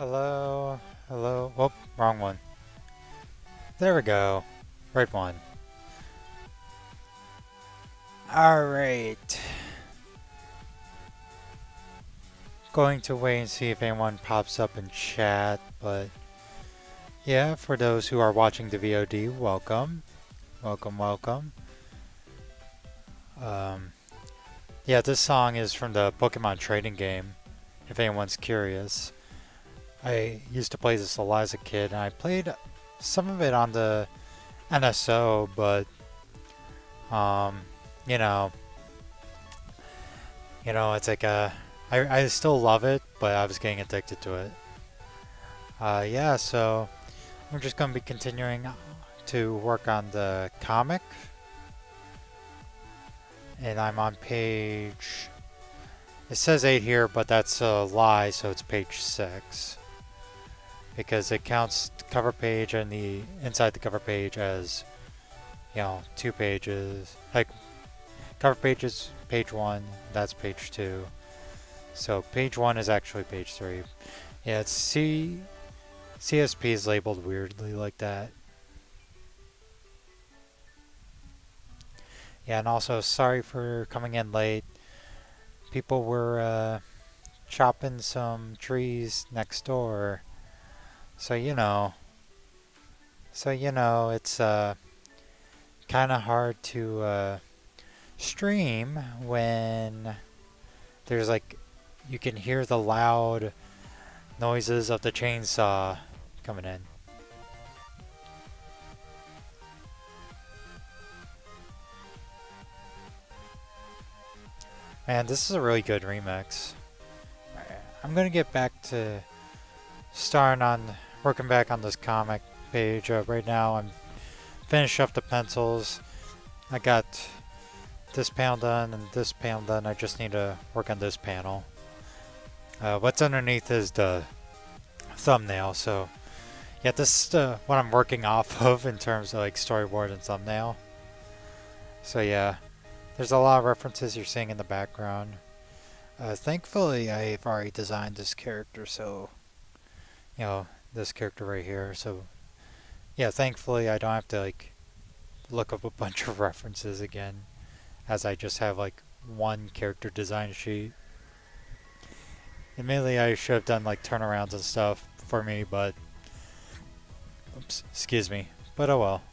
Hello, hello. Oh, wrong one. There we go. Right one. Alright. Going to wait and see if anyone pops up in chat, but yeah, for those who are watching the VOD, welcome. Welcome, welcome. Um, yeah, this song is from the Pokemon trading game, if anyone's curious. I used to play this a lot as a kid, and I played some of it on the NSO, but um, you know, it's like I still love it, but I was getting addicted to it. Yeah, so I'm just gonna be continuing to work on the comic, and I'm on page. It says 8 here, but that's a lie, so it's page 6 because it counts the cover page and the inside the cover page as 2 pages. Like cover page is page 1, that's page 2. So page 1 is actually page 3. Yeah, it's CSP is labeled weirdly like that. Yeah, and also sorry for coming in late. People were chopping some trees next door. So it's kind of hard to stream when there's like you can hear the loud noises of the chainsaw coming in. Man, this is a really good remix. I'm gonna get back to starting on working back on this comic page. Right now, I'm finished up the pencils. I got this panel done and this panel done. I just need to work on this panel. What's underneath is the thumbnail. So yeah, this is what I'm working off of in terms of like storyboard and thumbnail. So yeah, there's a lot of references you're seeing in the background. Thankfully, I've already designed this character, so this character right here. So yeah, thankfully I don't have to like look up a bunch of references again, as I just have like one character design sheet. Admittedly, I should have done like turnarounds and stuff for me, but oops, excuse me. But oh well.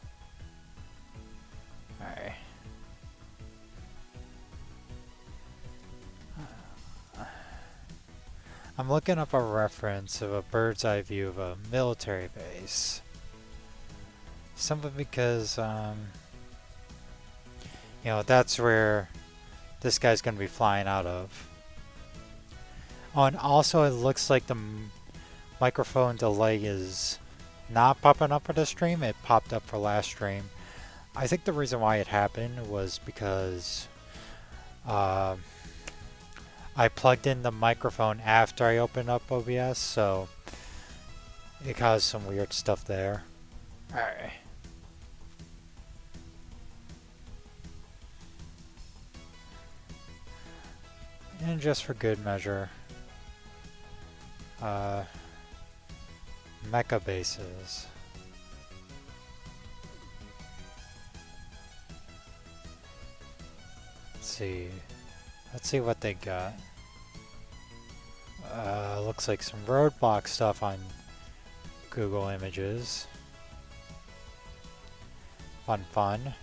Alright. I'm looking up a reference of a bird's eye view of a military base. Simply because, that's where this guy's going to be flying out of. Oh, and also it looks like the microphone delay is not popping up for the stream. It popped up for last stream. I think the reason why it happened was because I plugged in the microphone after I opened up OBS, so it caused some weird stuff there. Alright. And just for good measure, mecha bases. Let's see what they got. Looks like some roadblock stuff on Google Images. Fun, fun.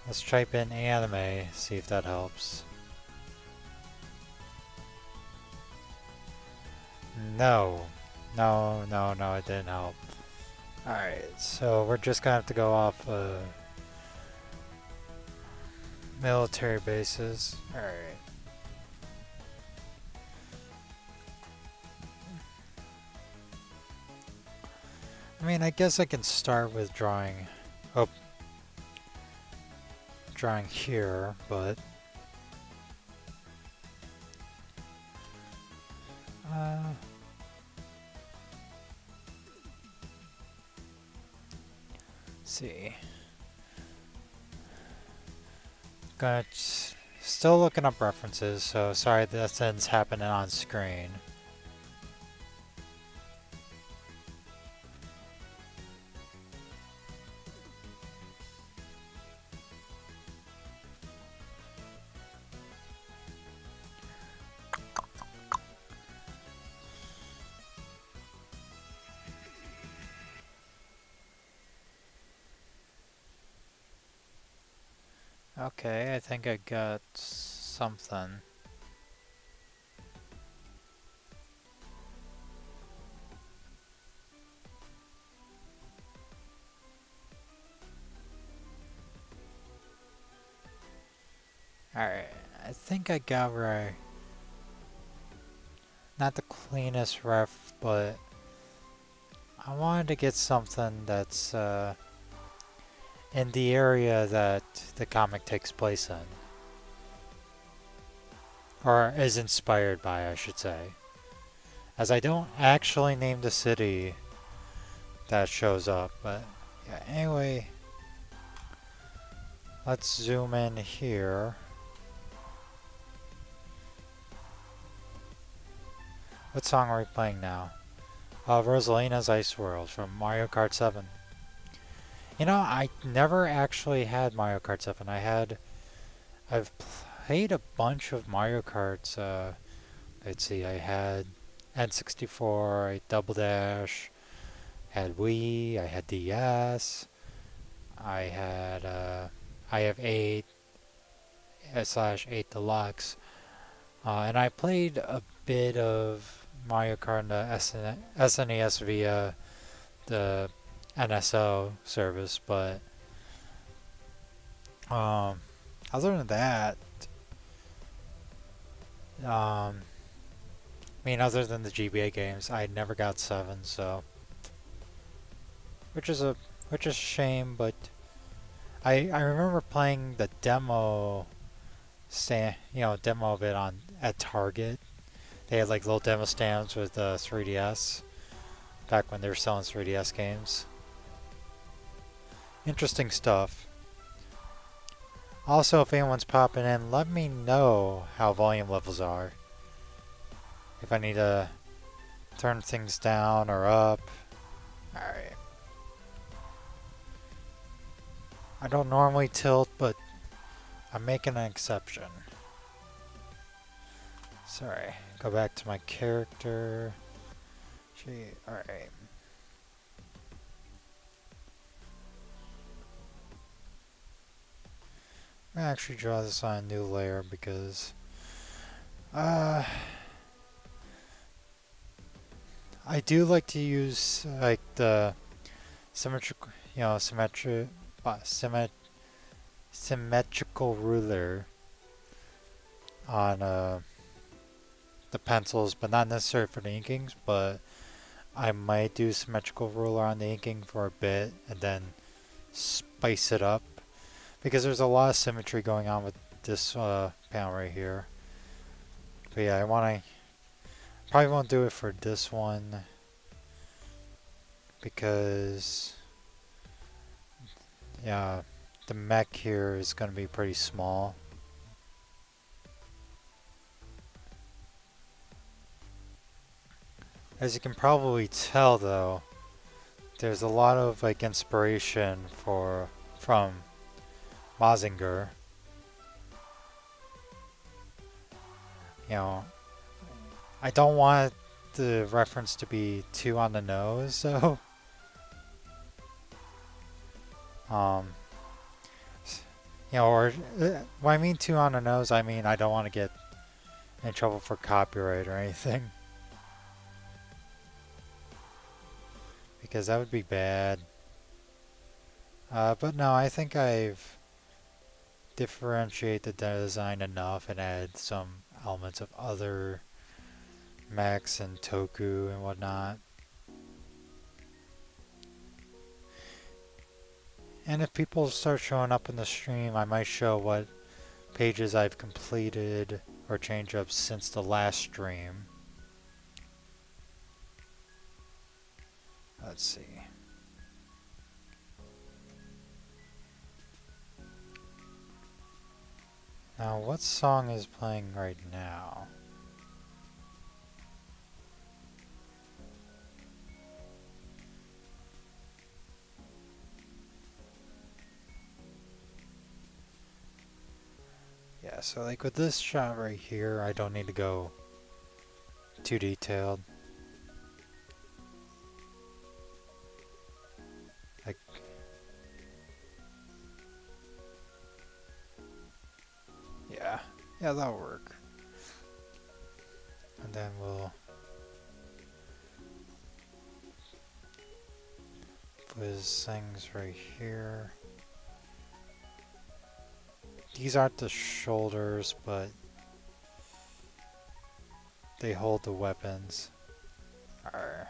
Let's type in anime, see if that helps. No, it didn't help. Alright, so we're just gonna have to go off military bases. Alright. I mean, I guess I can start with drawing here, but let's see. Gonna Still looking up references, so sorry that that's happening on screen. Okay, I think I got something. Alright, I think I got where I... Not the cleanest ref, but... I wanted to get something that's in the area that the comic takes place in. Or is inspired by, I should say. As I don't actually name the city that shows up, but yeah, anyway. Let's zoom in here. What song are we playing now? Rosalina's Ice World from Mario Kart 7. You know, I never actually had Mario Kart 7. I've played a bunch of Mario Karts. Let's see, I had N64, I Double Dash, had Wii, I had DS, I have 8 slash 8 Deluxe, and I played a bit of Mario Kart on the SNES via the NSO service, but other than that, I mean, other than the GBA games, I never got 7, so which is a shame, but I remember playing the demo demo of it on at Target. They had like little demo stands with 3DS back when they were selling 3DS games. Interesting stuff. Also, if anyone's popping in, let me know how volume levels are. If I need to turn things down or up. Alright. I don't normally tilt, but I'm making an exception. Sorry. Go back to my character. Gee, alright. I'm gonna actually draw this on a new layer because I do like to use like the symmetrical, symmetrical ruler on the pencils, but not necessarily for the inkings. But I might do symmetrical ruler on the inking for a bit and then spice it up because there's a lot of symmetry going on with this panel right here. But yeah, probably won't do it for this one because yeah, the mech here is going to be pretty small. As you can probably tell though, there's a lot of like inspiration from Mazinger. You know, I don't want the reference to be too on the nose, so or when I mean too on the nose, I mean I don't want to get in trouble for copyright or anything. Because that would be bad. But no, I think I've differentiated the design enough and added some elements of other mechs and Toku and whatnot. And if people start showing up in the stream, I might show what pages I've completed or changed up since the last stream. Let's see. Now Now, what song is playing right now? Yeah, so like with this shot right here, I don't need to go too detailed. Like, yeah, that'll work. And then we'll put his things right here. These aren't the shoulders, but they hold the weapons. Arr.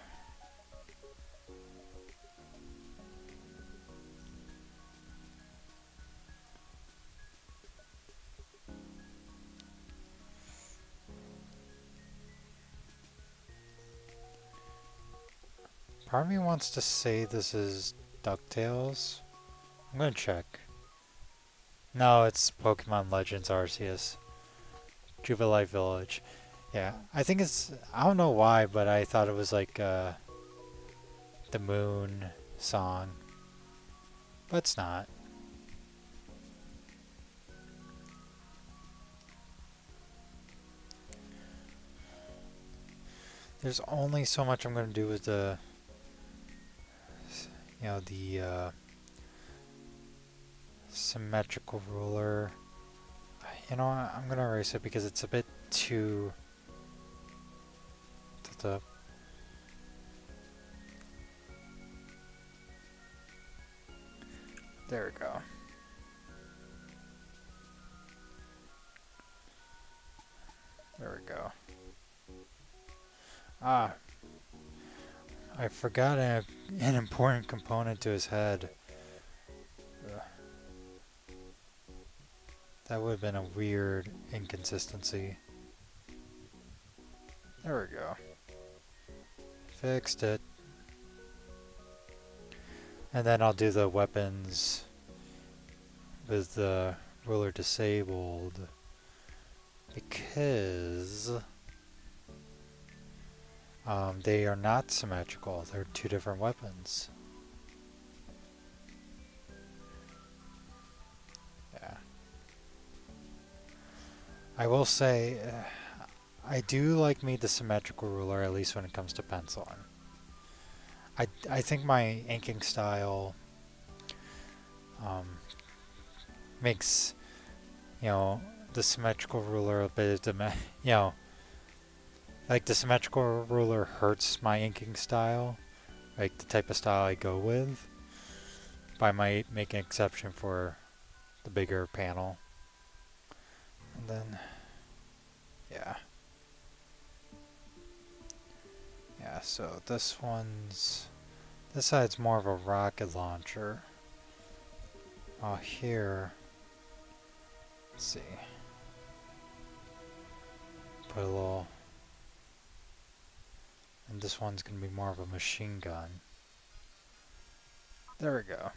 Part of me wants to say this is DuckTales. I'm gonna check. No, it's Pokemon Legends Arceus. Jubilife Village. Yeah, I think it's... I don't know why, but I thought it was like the Moon song. But it's not. There's only so much I'm going to do with the... You know, the symmetrical ruler. You know what? I'm going to erase it because it's a bit too... There we go. There we go. Ah, I forgot an important component to his head. Ugh. That would have been a weird inconsistency. There we go. Fixed it. And then I'll do the weapons with the ruler disabled. Because they are not symmetrical. They're two different weapons. Yeah. I will say, I do like me the symmetrical ruler, at least when it comes to penciling. I think my inking style makes, you know, the symmetrical ruler a bit, you know, like the symmetrical ruler hurts my inking style, like the type of style I go with. But I might make an exception for the bigger panel. And then, yeah. Yeah, so this side's more of a rocket launcher. While here, let's see. Put a little, and this one's gonna be more of a machine gun. There we go.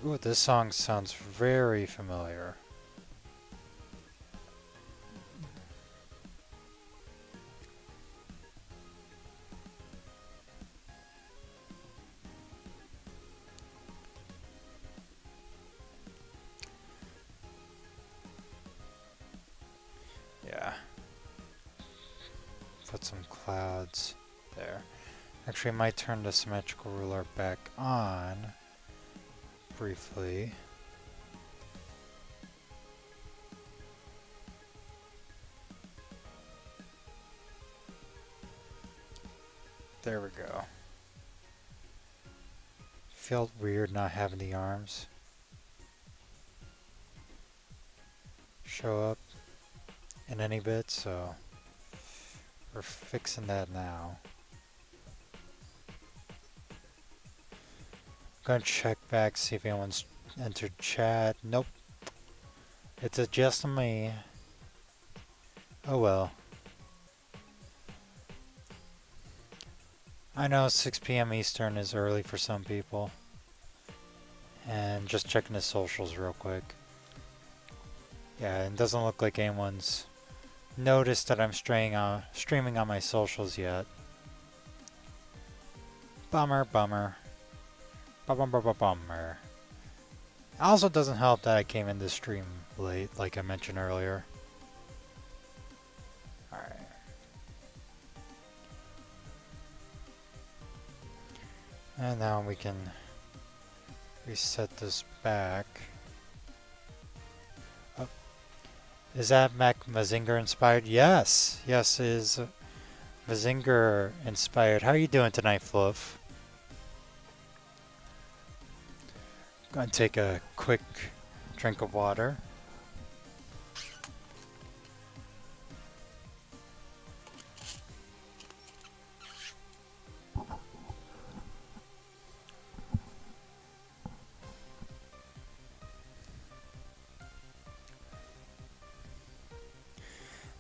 Ooh, this song sounds very familiar. Yeah. Put some clouds there. Actually, I might turn the symmetrical ruler back on briefly. There we go. Felt weird not having the arms show up in any bit, so we're fixing that now. Gonna check back, see if anyone's entered chat. Nope. It's just me. Oh well. I know 6 p.m. Eastern is early for some people. And just checking his socials real quick. Yeah, it doesn't look like anyone's noticed that I'm streaming on my socials yet. Bummer, bummer. Bummer. It also doesn't help that I came in this stream late, like I mentioned earlier. Alright. And now we can reset this back. Oh. Is that Mech Mazinger inspired? Yes! Yes, it is Mazinger inspired. How are you doing tonight, Fluff? Gonna take a quick drink of water.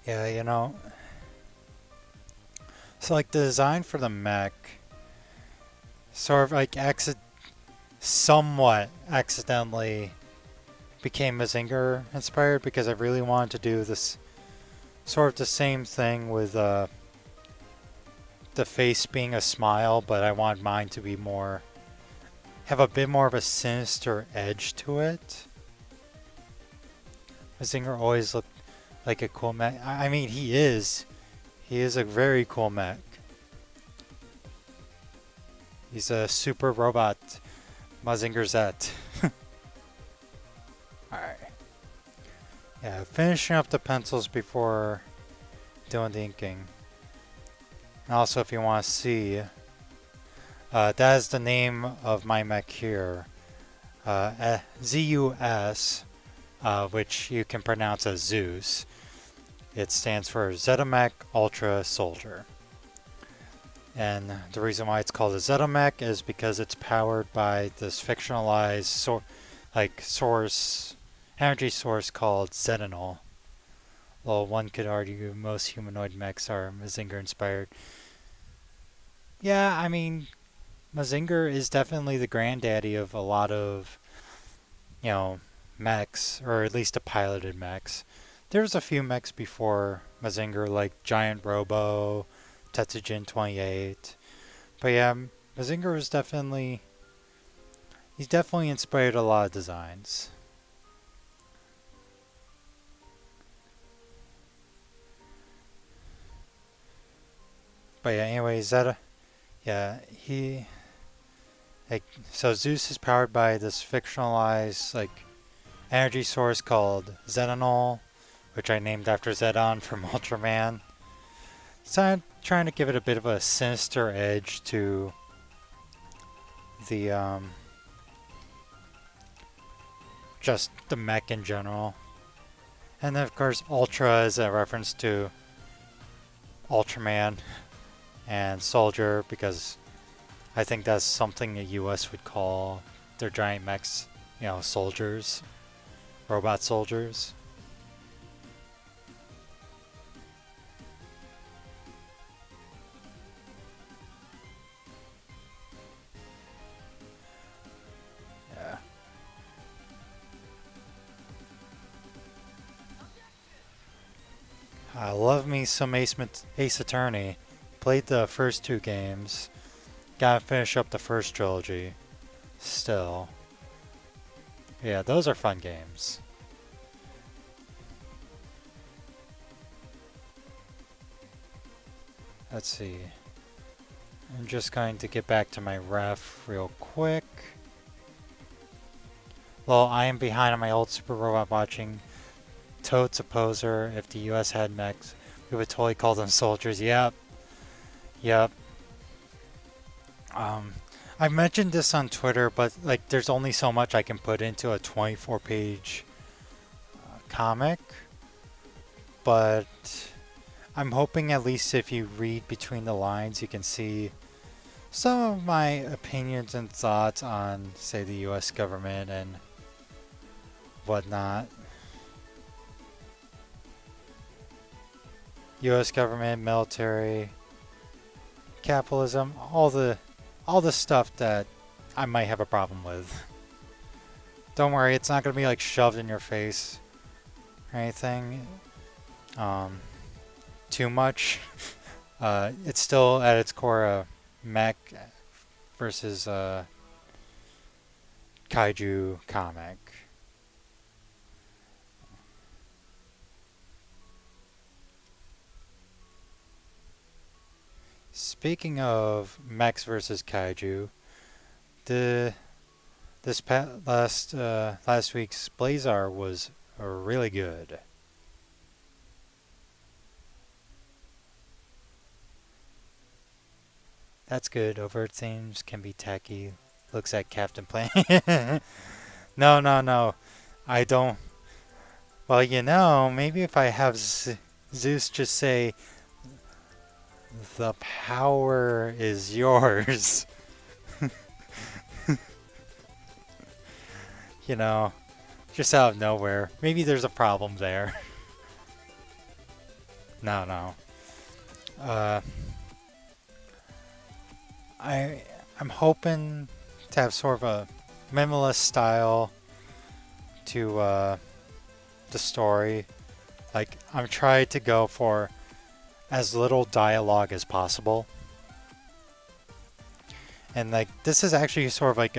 Yeah, you know, so like the design for the mech sort of like somewhat accidentally became Mazinger inspired because I really wanted to do this sort of the same thing with the face being a smile, but I want mine to be more, have a bit more of a sinister edge to it. Mazinger always looked like a cool mech. I mean, he is a very cool mech. He's a super robot Mazinger Z. Alright. Yeah, finishing up the pencils before doing the inking. And also, if you want to see, that is the name of my mech here. ZUS, which you can pronounce as Zeus. It stands for Zetamech Ultra Soldier. And the reason why it's called a Zetamech is because it's powered by this fictionalized energy source called Zetanol. Well, one could argue most humanoid mechs are Mazinger inspired. Yeah, I mean, Mazinger is definitely the granddaddy of a lot of, you know, mechs, or at least the piloted mechs. There's a few mechs before Mazinger, like Giant Robo, Tetsujin 28. But yeah, Mazinger was he's definitely inspired a lot of designs. But yeah, anyway, so Zeus is powered by this fictionalized, energy source called Zetanol, which I named after Zedon from Ultraman. So I'm trying to give it a bit of a sinister edge to the, just the mech in general. And then of course Ultra is a reference to Ultraman and Soldier, because I think that's something the US would call their giant mechs, you know, soldiers, robot soldiers. Yeah. I love me some Ace Attorney. Played the first two games. Gotta finish up the first trilogy. Still. Yeah, those are fun games. Let's see. I'm just going to get back to my ref real quick. Well, I am behind on my old Super Robot watching. Toad's a poser. If the US had mechs, we would totally call them soldiers. Yep. Yep. I mentioned this on Twitter, but there's only so much I can put into a 24-page comic. But I'm hoping at least if you read between the lines, you can see some of my opinions and thoughts on, say, the US government and whatnot. US government, military, capitalism, all the stuff that I might have a problem with. Don't worry, it's not gonna be like shoved in your face or anything. Um, too much. It's still at its core a mech versus kaiju comic. Speaking of mechs versus kaiju, the last week's Blazar was really good. That's good. Overt themes can be tacky. Looks at Captain Planet. No, no, no. I don't. Well, maybe if I have Zeus just say, the power is yours. you know, just out of nowhere. Maybe there's a problem there. No, no. Uh, I'm hoping to have sort of a minimalist style to the story. Like, I'm trying to go for as little dialogue as possible. And like, this is actually sort of like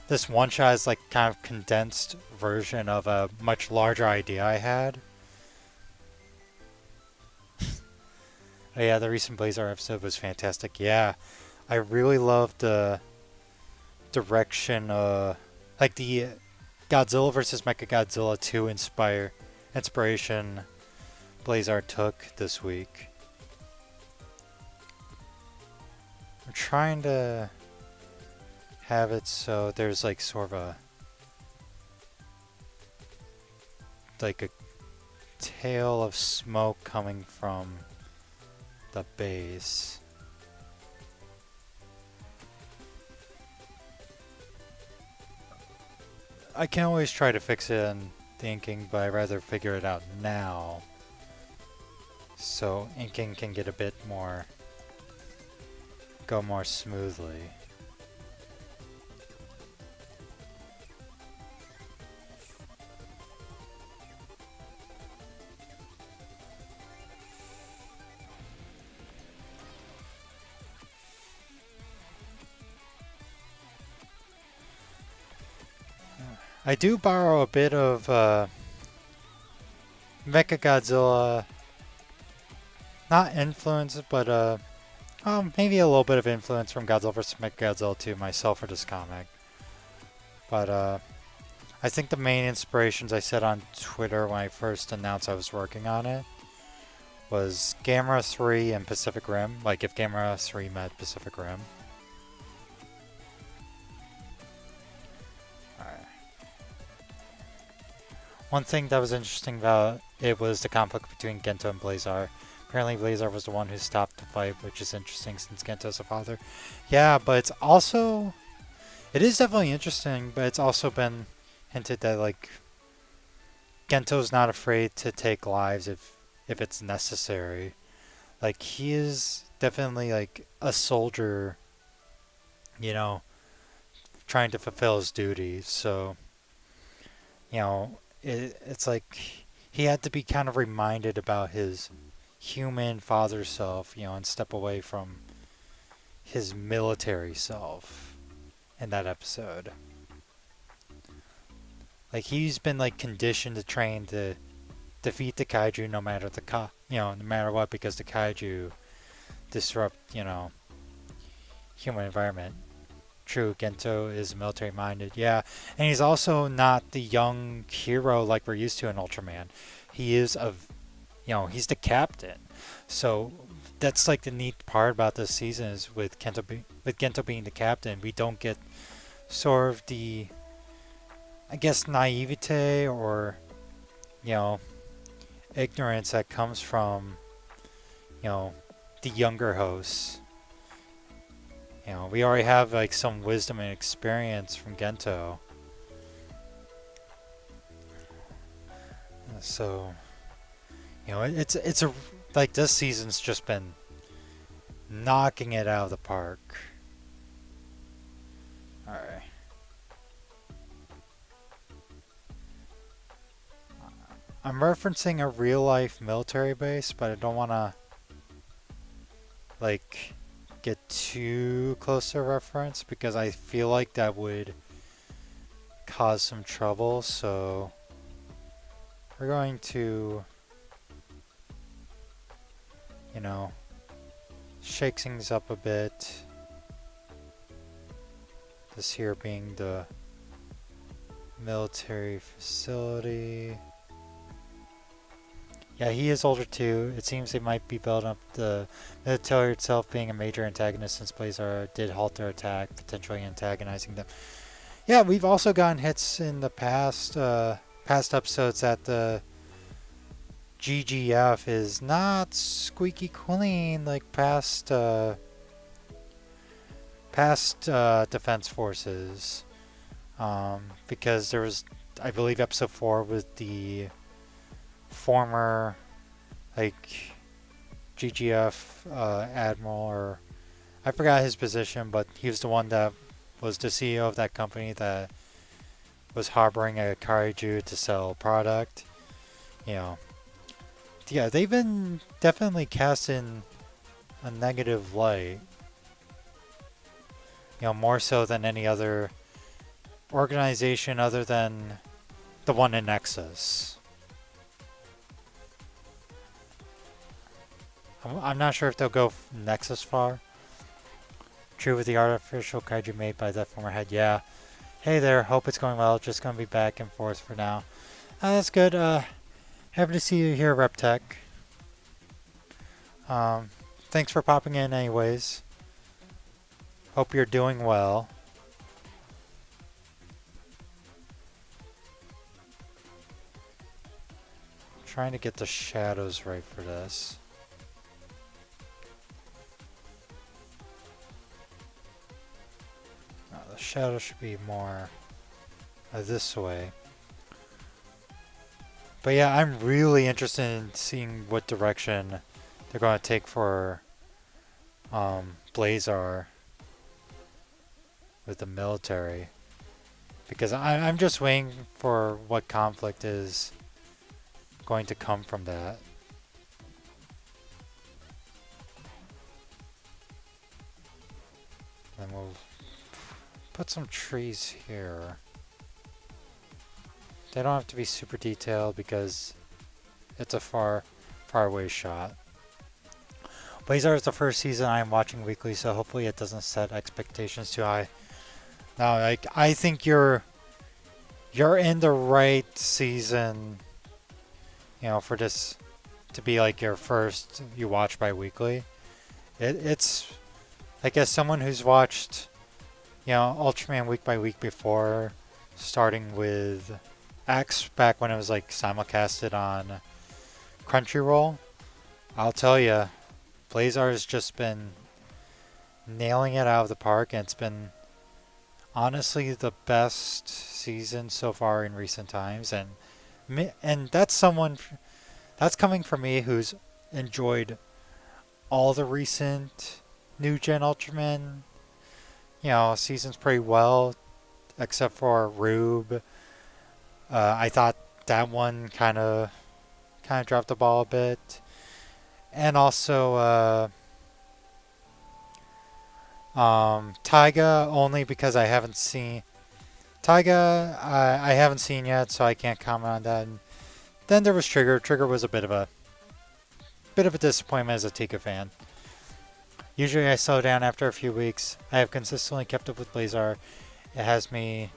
this one shot is like kind of condensed version of a much larger idea I had. Oh yeah, the recent Blazar episode was fantastic. Yeah, I really loved the direction, like the Godzilla vs. Mechagodzilla 2 inspiration Blazar took this week. I'm trying to have it so there's like sort of a tail of smoke coming from the base. I can always try to fix it in the inking, but I'd rather figure it out now. So inking can get a bit more, go more smoothly. I do borrow a bit of Mechagodzilla, not influence, but maybe a little bit of influence from Godzilla vs. Mechagodzilla 2 myself for this comic. But I think the main inspirations I said on Twitter when I first announced I was working on it was Gamera 3 and Pacific Rim. Like if Gamera 3 met Pacific Rim. One thing that was interesting about it was the conflict between Gento and Blazar. Apparently Blazar was the one who stopped the fight, which is interesting since Gento's a father. Yeah, but it's also... It is definitely interesting, but it's also been hinted that, like, Gento's not afraid to take lives if it's necessary. Like, he is definitely, like, a soldier, trying to fulfill his duties, so... It's like he had to be kind of reminded about his human father self, and step away from his military self in that episode. Like he's been like conditioned to train to defeat the kaiju no matter no matter what, because the kaiju disrupt, human environment. True, Gento is military minded, yeah. And he's also not the young hero like we're used to in Ultraman. He is he's the captain. So that's like the neat part about this season is with Gento being the captain, we don't get sort of the, I guess, naivete or, ignorance that comes from, the younger hosts. We already have like some wisdom and experience from Gento. So, it's a like this season's just been knocking it out of the park. All right. I'm referencing a real-life military base, but I don't want to, like, get too close to reference because I feel like that would cause some trouble, so we're going to, you know, shake things up a bit. This here being the military facility. Yeah, he is older too. It seems they might be building up the military itself being a major antagonist since Blazar did halt their attack, potentially antagonizing them. Yeah, we've also gotten hits in the past episodes that the GGF is not squeaky clean like past defense forces. Because there was, I believe, episode 4 was the former, like, GGF admiral, or I forgot his position, but he was the one that was the CEO of that company that was harboring a kaiju to sell product. You know, yeah, they've been definitely cast in a negative light. You know, more so than any other organization other than the one in Nexus. I'm not sure if they'll go Nexus far. True with the artificial kaiju made by that former head. Yeah. Hey there, hope it's going well. Just gonna be back and forth for now. That's good. Happy to see you here, RepTech. Thanks for popping in anyways. Hope you're doing well. Trying to get the shadows right for this. The shadow should be more this way. But yeah, I'm really interested in seeing what direction they're going to take for Blazar with the military. Because I'm just waiting for what conflict is going to come from that. Then we'll put some trees here. They don't have to be super detailed because it's a far away shot. Blazar is the first season I am watching weekly, so hopefully it doesn't set expectations too high. No, like, I think you're in the right season, you know, for this to be like your first you watch bi-weekly. It's like, as someone who's watched, you know, Ultraman week by week before, starting with X back when it was like simulcasted on Crunchyroll, I'll tell you, Blazar has just been nailing it out of the park, and it's been honestly the best season so far in recent times, and that's coming from me who's enjoyed all the recent new gen Ultraman, you know, seasons pretty well, except for Rube. I thought that one kind of dropped the ball a bit, and also Taiga, only because I haven't seen Taiga. I haven't seen yet, so I can't comment on that. And then there was Trigger. Trigger was a bit of a disappointment as a Tika fan. Usually I slow down after a few weeks. I have consistently kept up with Blazar. It has me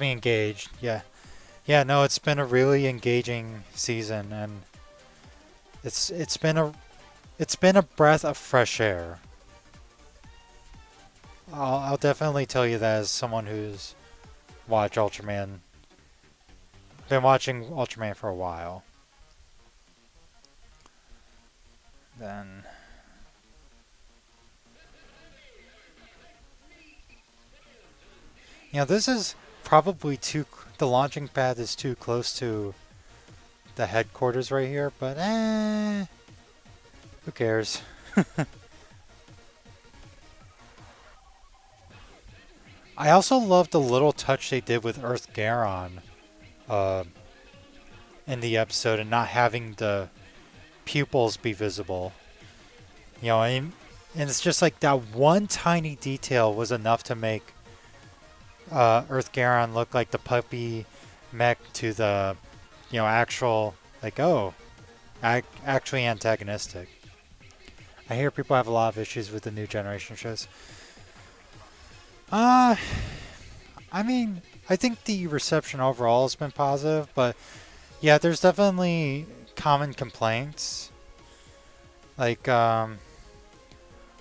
engaged. Yeah, no, it's been a really engaging season, and it's been a breath of fresh air. I'll definitely tell you that as someone who's watched Ultraman, been watching Ultraman for a while. Then you know, this is probably the launching pad is too close to the headquarters right here, but who cares? I also love the little touch they did with Earth Garon uh, in the episode and not having the pupils be visible. You know, and it's just like that one tiny detail was enough to make Earth Garon look like the puppy mech to the, you know, actual, like, oh, actually antagonistic. I hear people have a lot of issues with the new generation shows. I mean, I think the reception overall has been positive, but yeah, there's definitely common complaints. Like,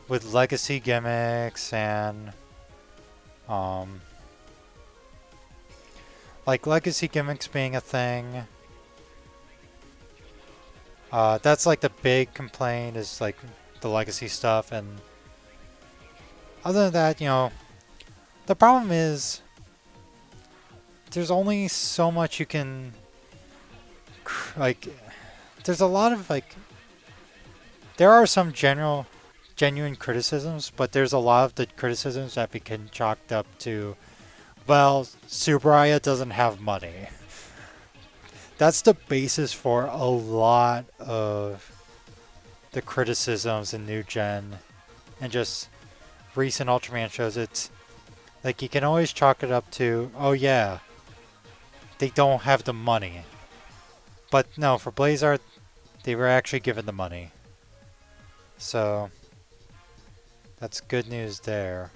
with legacy gimmicks and, like legacy gimmicks being a thing. That's like the big complaint is like the legacy stuff, and other than that, you know, the problem is there's only so much you can, like, there's a lot of like, there are some genuine criticisms, but there's a lot of the criticisms that become chalked up to, well, Subaraya doesn't have money. That's the basis for a lot of the criticisms in New Gen and just recent Ultraman shows. It's like you can always chalk it up to, oh yeah, they don't have the money. But no, for Blazar, they were actually given the money. So, that's good news there.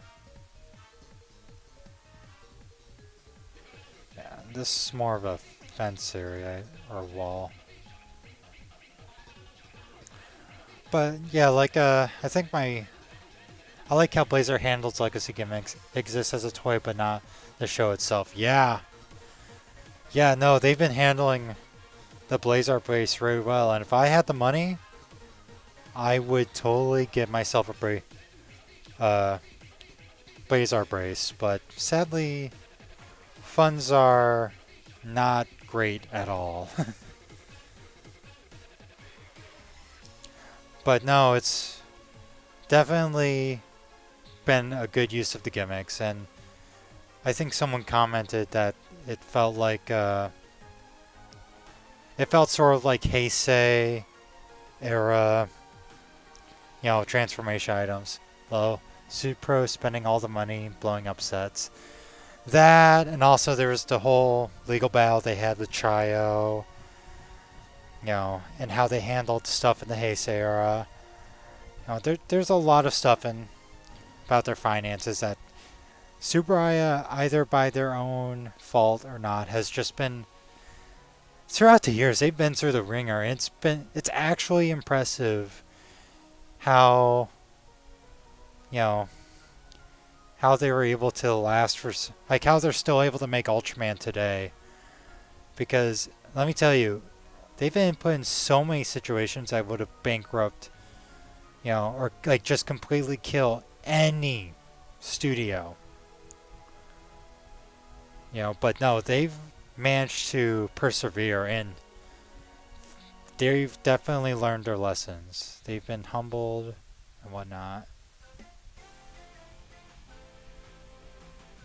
Yeah, this is more of a fence area or wall. But yeah, like I think I like how Blazar handles legacy gimmicks. Exists as a toy, but not the show itself. Yeah. Yeah, no, they've been handling the Blazar brace really well, and if I had the money, I would totally get myself a Blazar brace, but sadly, funds are not great at all. But no, it's definitely been a good use of the gimmicks, and I think someone commented that it felt like it felt sort of like Heisei era, you know, transformation items. Well, Supro spending all the money blowing up sets. That, and also there was the whole legal battle they had with Chayo, you know, and how they handled stuff in the Heisei era. You know, there's a lot of stuff about their finances that Subaraya, either by their own fault or not, has just been, throughout the years, they've been through the ringer. And it's actually impressive how, you know, how they were able to last for, like how they're still able to make Ultraman today. Because, let me tell you, they've been put in so many situations that would have bankrupt, you know, or like just completely kill any studio. You know, but no, they've managed to persevere, and they've definitely learned their lessons. They've been humbled and whatnot.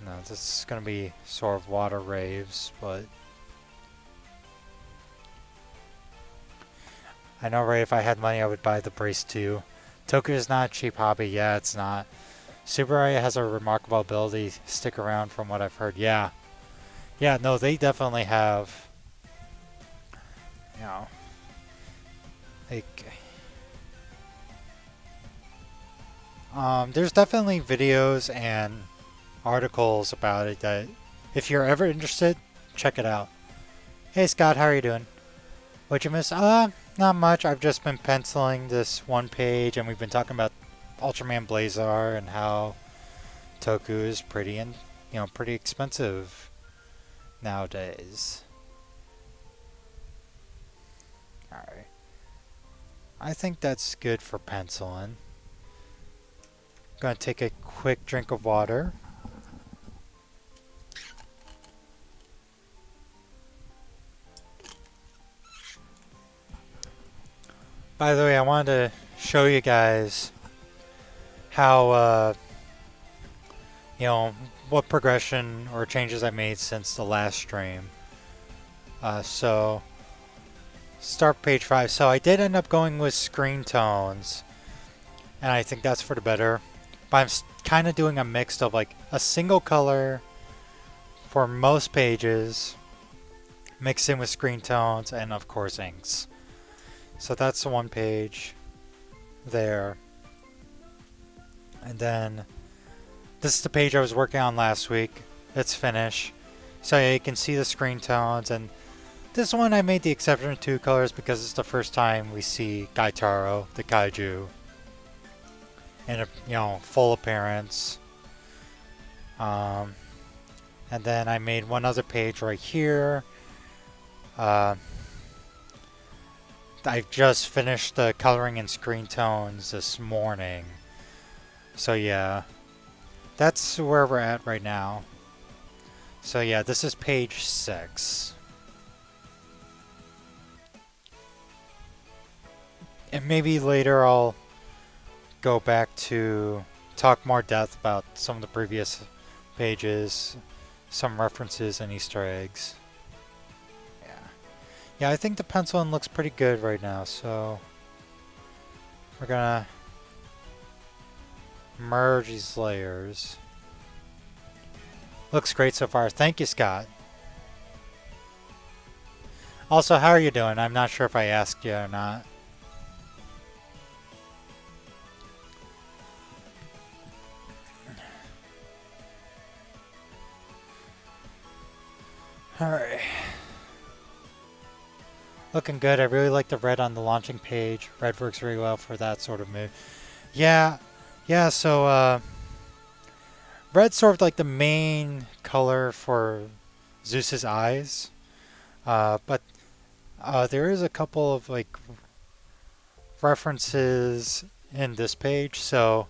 No, this is going to be sort of water raves, but I know, right, if I had money I would buy the brace too. Toku is not a cheap hobby. Yeah, it's not. Subaraya has a remarkable ability to stick around from what I've heard. Yeah. Yeah, no, they definitely have, you know, like, there's definitely videos and articles about it that if you're ever interested, check it out. Hey Scott, how are you doing? What'd you miss? Not much. I've just been penciling this one page, and we've been talking about Ultraman Blazar and how Toku is pretty expensive nowadays. Alright. I think that's good for penciling. Gonna take a quick drink of water. By the way, I wanted to show you guys how, you know, what progression or changes I made since the last stream. So start page 5. So I did end up going with screen tones, and I think that's for the better. But I'm kind of doing a mix of like a single color for most pages, mixed in with screen tones, and of course inks. So that's the one page there. And then this is the page I was working on last week. It's finished. So yeah, you can see the screen tones, and this one I made the exception of 2 colors because it's the first time we see Gaitaro, the kaiju, in a full appearance. And then I made one other page right here. I just finished the coloring and screen tones this morning. So yeah, that's where we're at right now. So yeah, this is page 6. And maybe later I'll go back to talk more depth about some of the previous pages, some references and Easter eggs. Yeah, I think the penciling looks pretty good right now, so we're gonna merge these layers. Looks great so far. Thank you, Scott. Also, how are you doing? I'm not sure if I asked you or not. Alright. Looking good. I really like the red on the launching page. Red works really well for that sort of mood. Yeah, so red's sort of like the main color for Zeus's eyes. But there is a couple of like references in this page. So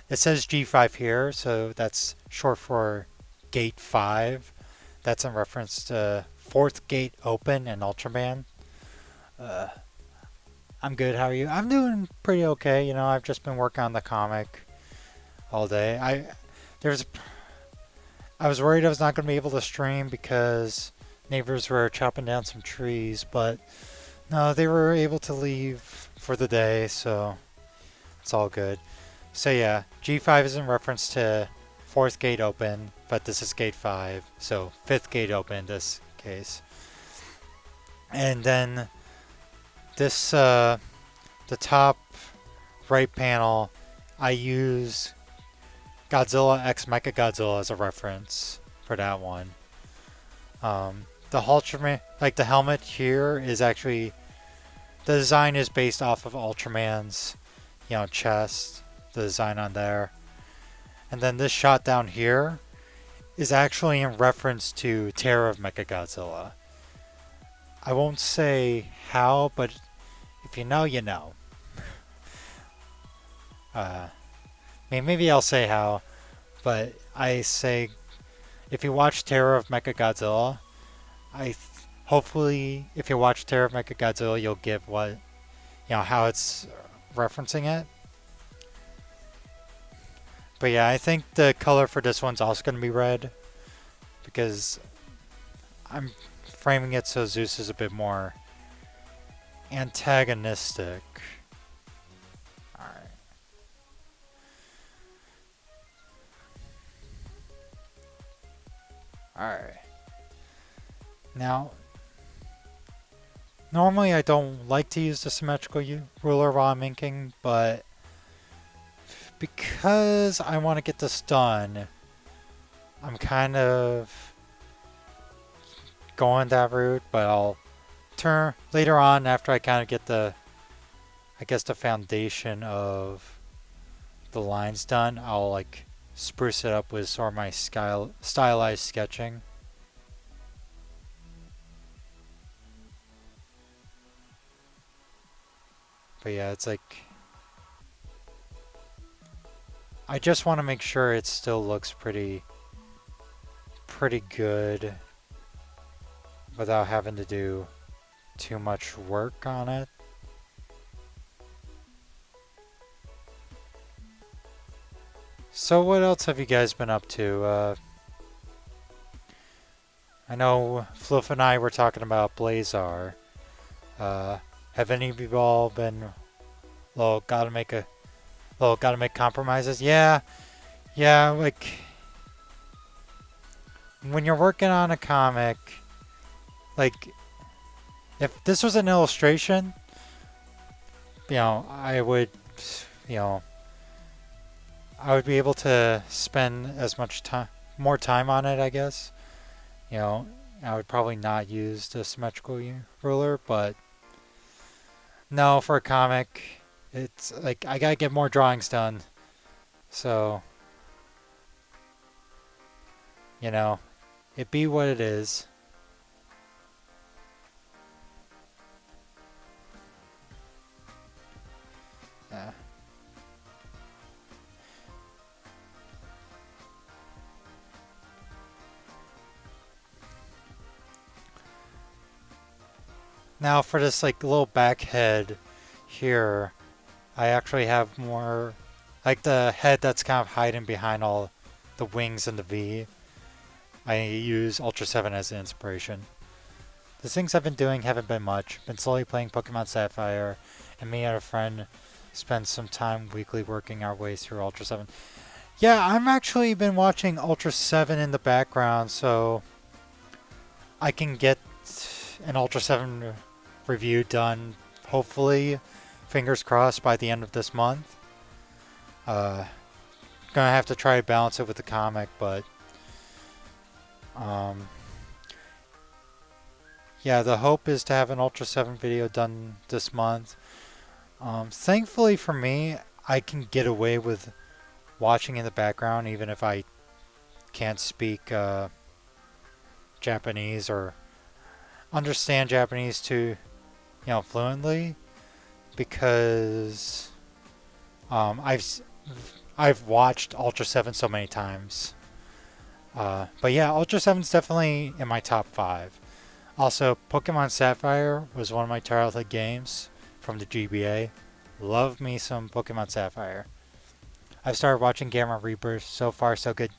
it says G5 here, so that's short for Gate 5. That's in reference to Fourth Gate Open and Ultraman. I'm good. How are you? I'm doing pretty okay. I've just been working on the comic all day. I was worried I was not going to be able to stream because neighbors were chopping down some trees, but no, they were able to leave for the day, so it's all good. So yeah, G5 is in reference to Fourth Gate Open, but this is Gate 5, so Fifth Gate Open in this case. And then this, the top right panel, I use Godzilla X Mechagodzilla as a reference for that one. The Ultraman, like the helmet here, is actually, the design is based off of Ultraman's, chest, the design on there. And then this shot down here is actually in reference to Terror of Mechagodzilla. I won't say how, but if you know, you know. Maybe I'll say how, but I say if you watch Terror of Mechagodzilla, hopefully if you watch Terror of Mechagodzilla, you'll get how it's referencing it. But yeah, I think the color for this one's also going to be red because I'm framing it so Zeus is a bit more antagonistic. Alright. Now, normally I don't like to use the symmetrical ruler while I'm inking, but because I want to get this done, I'm kind of going that route, but I'll turn later on after I kind of get the foundation of the lines done. I'll like spruce it up with sort of my stylized sketching. But yeah, it's like I just want to make sure it still looks pretty good without having to do too much work on it. So what else have you guys been up to? I know Fluff and I were talking about Blazar. Have any of you all been, well, gotta make compromises? Yeah, like, when you're working on a comic, like, if this was an illustration, I would, you know, I would be able to spend as much time, more time on it, I guess. I would probably not use the symmetrical ruler, but no, for a comic, it's like I gotta get more drawings done. So, it be what it is. Yeah. Now for this like little back head here, I actually have more like the head that's kind of hiding behind all the wings and the V. I use Ultra 7 as an inspiration. The things I've been doing haven't been much. Been slowly playing Pokemon Sapphire, and me and a friend spend some time weekly working our way through Ultra 7. Yeah, I'm actually been watching Ultra 7 in the background, so I can get an Ultra 7 review done, hopefully, fingers crossed, by the end of this month. Gonna have to try to balance it with the comic, but yeah, the hope is to have an Ultra 7 video done this month. Thankfully for me, I can get away with watching in the background even if I can't speak Japanese or understand Japanese too, fluently, because I've watched Ultra 7 so many times. But yeah, Ultra 7's definitely in my top 5. Also, Pokemon Sapphire was one of my childhood games from the GBA. Love me some Pokemon Sapphire. I've started watching Gamma Rebirth. So far, so good.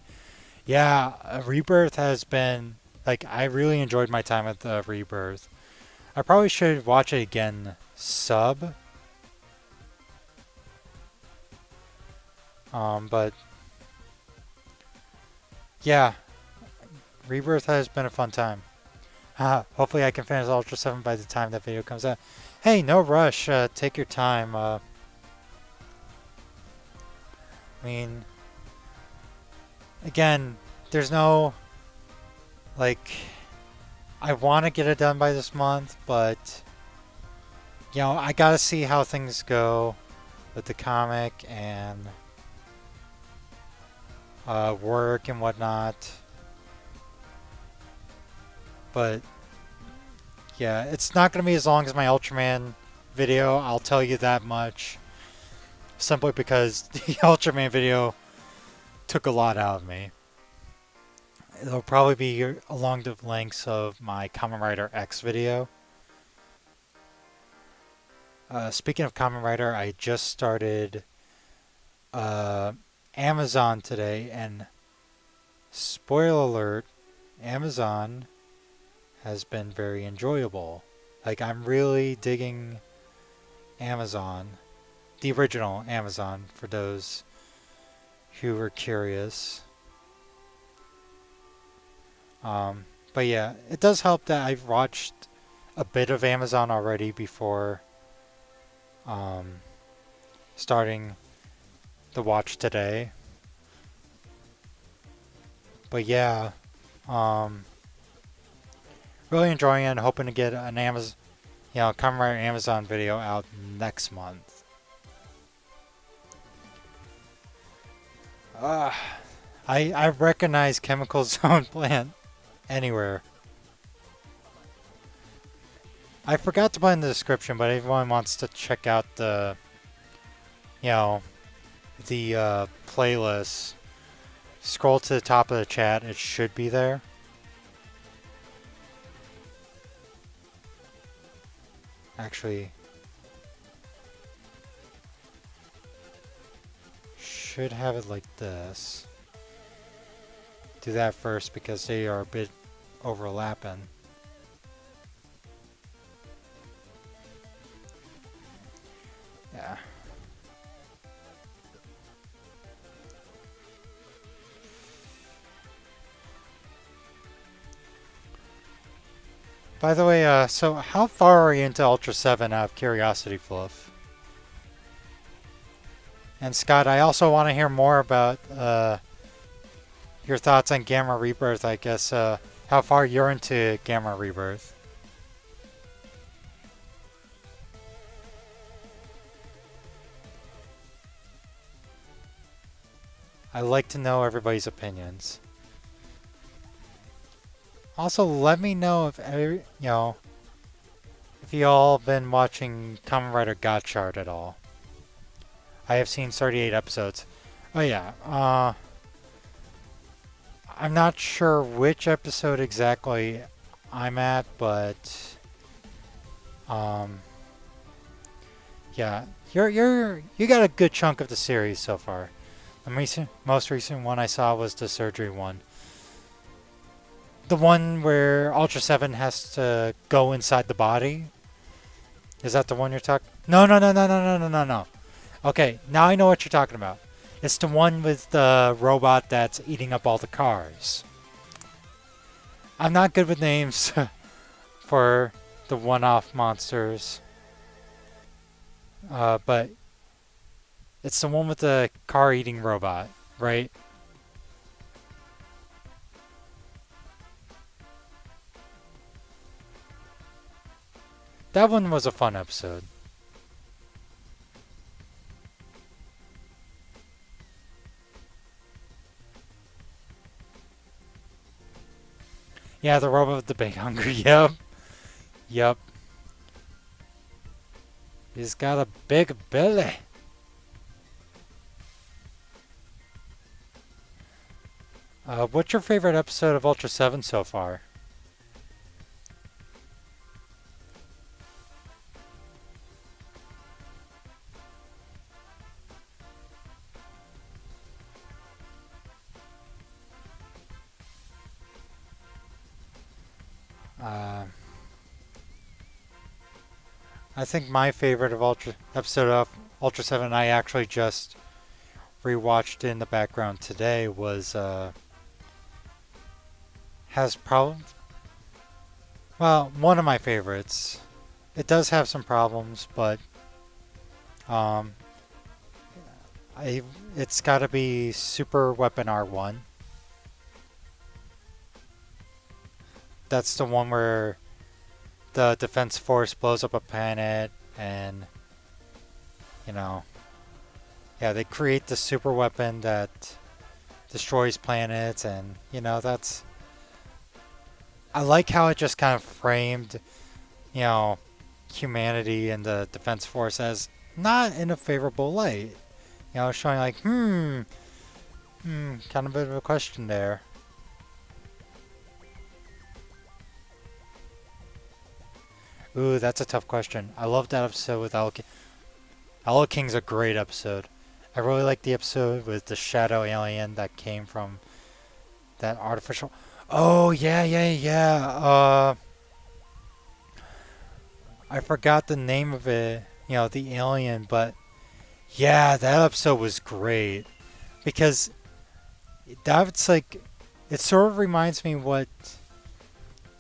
Yeah, Rebirth has been, like, I really enjoyed my time with Rebirth. I probably should watch it again sub. But yeah, Rebirth has been a fun time. Hopefully I can finish Ultra 7 by the time that video comes out. Hey, no rush. Take your time. I mean, again, there's no, like, I want to get it done by this month, but, I gotta see how things go with the comic and work and whatnot. But yeah, it's not going to be as long as my Ultraman video, I'll tell you that much. Simply because the Ultraman video took a lot out of me. It'll probably be along the lengths of my Kamen Rider X video. Speaking of Kamen Rider, I just started Amazon today, and spoiler alert, Amazon has been very enjoyable. Like, I'm really digging Amazon. The original Amazon, for those who were curious. But yeah, it does help that I've watched a bit of Amazon already before starting the watch today. But yeah, really enjoying it and hoping to get an Amazon, Kamen Rider Amazon video out next month. I recognize Chemical Zone Plant anywhere. I forgot to put in the description, but if anyone wants to check out the, the playlist, scroll to the top of the chat. It should be there. Actually, should have it like this. Do that first because they are a bit overlapping. Yeah. By the way, so how far are you into Ultra 7 out of curiosity, Fluff? And Scott, I also want to hear more about your thoughts on Gamma Rebirth, I guess. How far you're into Gamma Rebirth. I like to know everybody's opinions. Also, let me know if if you all been watching Kamen Rider Gotchard at all. I have seen 38 episodes. Oh yeah, I'm not sure which episode exactly I'm at, but yeah, you got a good chunk of the series so far. The most recent one I saw was the surgery one. The one where Ultra 7 has to go inside the body? Is that the one you're talking? No, no, no, no, no, no, no, no, no. Okay, now I know what you're talking about. It's the one with the robot that's eating up all the cars. I'm not good with names for the one-off monsters. But it's the one with the car-eating robot, right? That one was a fun episode. Yeah, the robot with the big hunger. Yep. Yep. He's got a big belly. What's your favorite episode of Ultra 7 so far? Uh, I think my favorite episode of Ultra 7 I actually just rewatched in the background today was has problems. Well, one of my favorites. It does have some problems, but um, it's got to be Super Weapon R1. That's the one where the Defense Force blows up a planet and, you know, yeah, they create the super weapon that destroys planets, and, that's. I like how it just kind of framed, you know, humanity and the Defense Force as not in a favorable light. Showing like, kind of a bit of a question there. Ooh, that's a tough question. I love that episode with King. King's a great episode. I really like the episode with the shadow alien that came from that artificial. Oh, yeah, yeah, yeah. I forgot the name of it, the alien, but yeah, that episode was great. Because that's like, it sort of reminds me what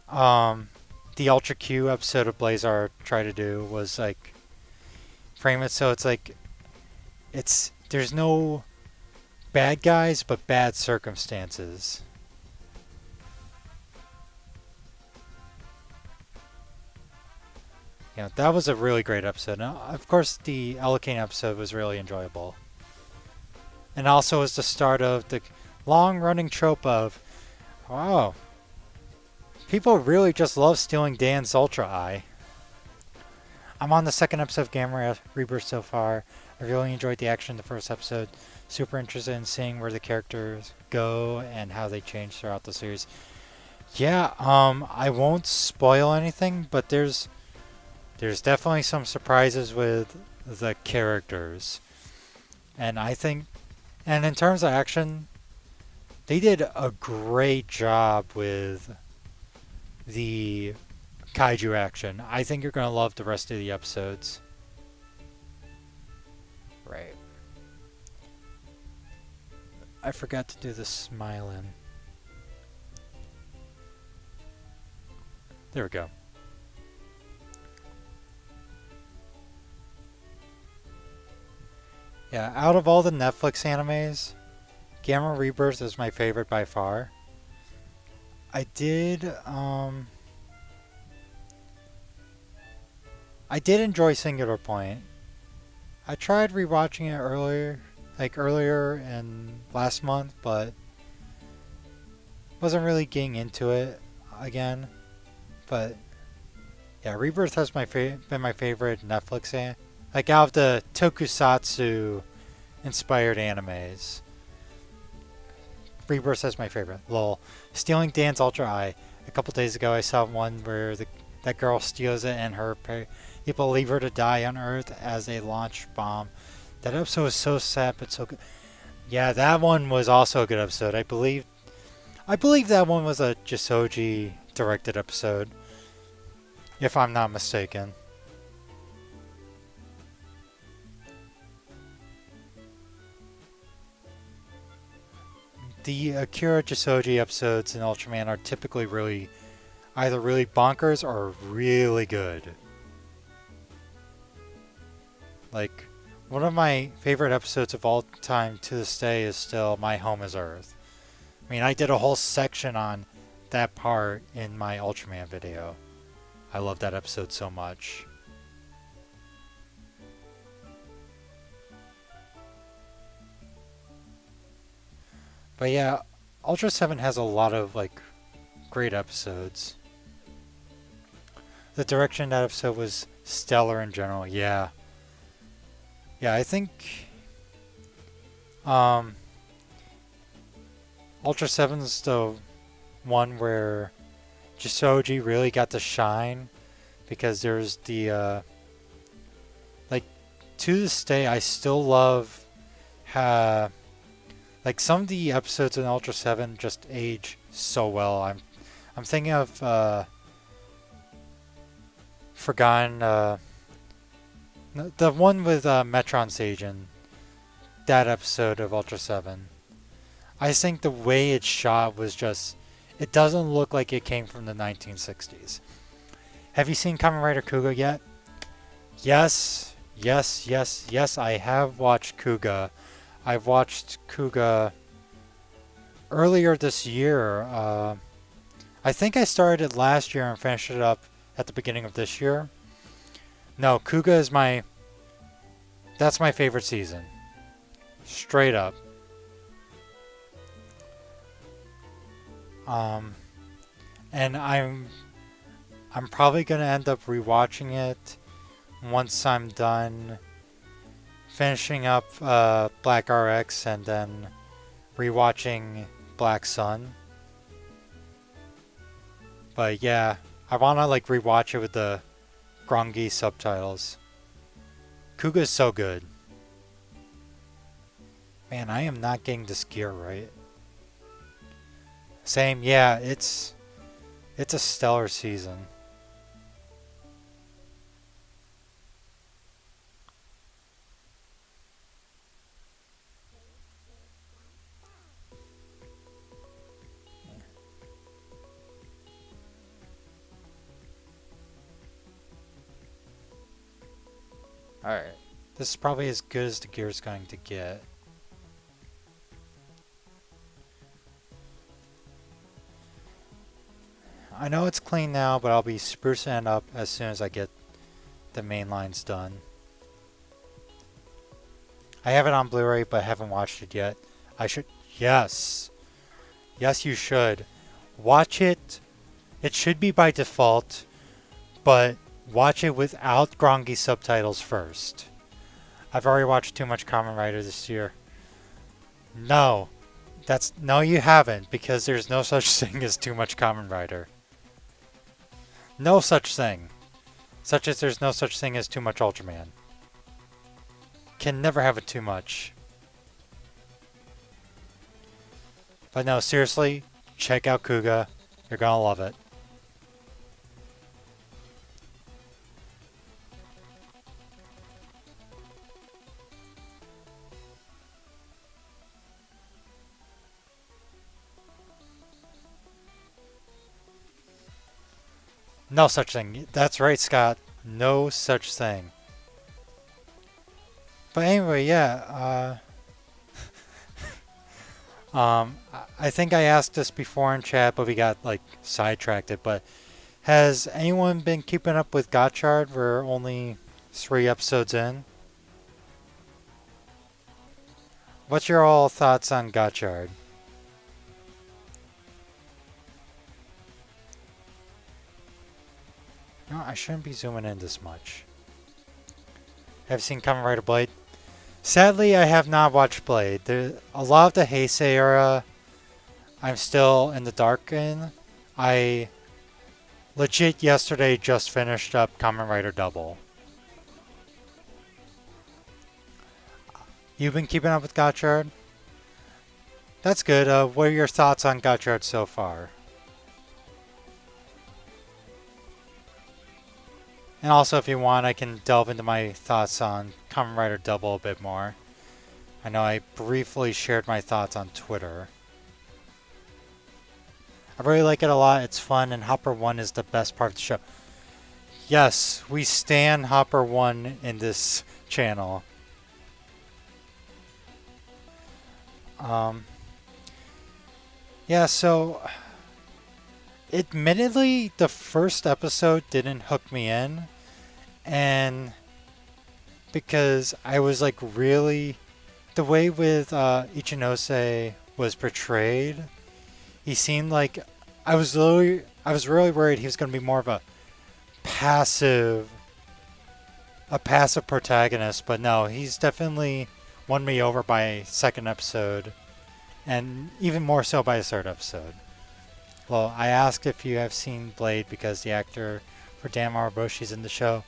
the Ultra Q episode of Blazar tried to do was like frame it so it's like there's no bad guys but bad circumstances. That was a really great episode. Now, of course, the Ellicane episode was really enjoyable. And also was the start of the long-running trope of, oh, people really just love stealing Dan's Ultra Eye. I'm on the second episode of Gamma Rebirth so far. I really enjoyed the action in the first episode. Super interested in seeing where the characters go and how they change throughout the series. Yeah, I won't spoil anything, but there's definitely some surprises with the characters. And I think, and in terms of action, they did a great job with the kaiju action. I think you're going to love the rest of the episodes. Right. I forgot to do the smiling. There we go. Yeah, out of all the Netflix animes, Gamma Rebirth is my favorite by far. I did enjoy Singular Point. I tried rewatching it earlier in last month, but wasn't really getting into it again. But yeah, Rebirth has been my favorite Netflix out of the tokusatsu inspired animes. Rebirth has my favorite. Lol. Stealing Dan's Ultra Eye. A couple days ago I saw one where that girl steals it and her people leave her to die on Earth as a launch bomb. That episode was so sad but so good. Yeah, that one was also a good episode. I believe that one was a Jisoji directed episode, if I'm not mistaken. The Akira Jisoji episodes in Ultraman are typically either really bonkers or really good. Like, one of my favorite episodes of all time to this day is still My Home is Earth. I mean, I did a whole section on that part in my Ultraman video. I love that episode so much. But yeah, Ultra 7 has a lot of great episodes. The direction of that episode was stellar in general. Yeah. Yeah, I think Ultra 7's the one where Jisoji really got to shine, because there's the to this day I still love how some of the episodes in Ultra 7 just age so well. I'm thinking of Forgotten the one with Metron Sagen, that episode of Ultra 7. I think the way it's shot was just, it doesn't look like it came from the 1960s. Have you seen Kamen Rider Kuga yet? Yes, I have watched Kuga. I've watched Kuga earlier this year. I think I started it last year and finished it up at the beginning of this year. No, Kuga is that's my favorite season. Straight up. And I'm probably gonna end up rewatching it once I'm done finishing up Black RX and then rewatching Black Sun. But yeah, I wanna rewatch it with the Grongi subtitles. Kuga is so good. Man, I am not getting this gear right. Same, yeah, it's a stellar season. Alright. This is probably as good as the gear's going to get. I know it's clean now, but I'll be sprucing it up as soon as I get the main lines done. I have it on Blu-ray, but haven't watched it yet. I should... Yes! Yes, you should. Watch it. It should be by default, but watch it without Grongi subtitles first. I've already watched too much Kamen Rider this year. No. No, you haven't, because there's no such thing as too much Kamen Rider. No such thing. Such as there's no such thing as too much Ultraman. Can never have it too much. But no, seriously, check out Kuga. You're gonna love it. No such thing. That's right, Scott. No such thing. But anyway, yeah. I think I asked this before in chat, but we got like sidetracked. But has anyone been keeping up with Gotchard? We're only 3 episodes in. What's your all thoughts on Gotchard? No, I shouldn't be zooming in this much. Have you seen Kamen Rider Blade? Sadly, I have not watched Blade. A lot of the Heisei era, I'm still in the dark in. I legit yesterday just finished up Kamen Rider Double. You've been keeping up with Gotchard? That's good. What are your thoughts on Gotchard so far? And also, if you want, I can delve into my thoughts on Kamen Rider Double a bit more. I know I briefly shared my thoughts on Twitter. I really like it a lot. It's fun, and Hopper 1 is the best part of the show. Yes, we stan Hopper 1 in this channel. Yeah, so admittedly, the first episode didn't hook me in, and because I was like really, the way with Ichinose was portrayed, he seemed like I was really worried he was going to be more of a passive protagonist, but no, he's definitely won me over by second episode, and even more so by the third episode. Well, I asked if you have seen Blade because the actor for Dan Maraboshi's in the show.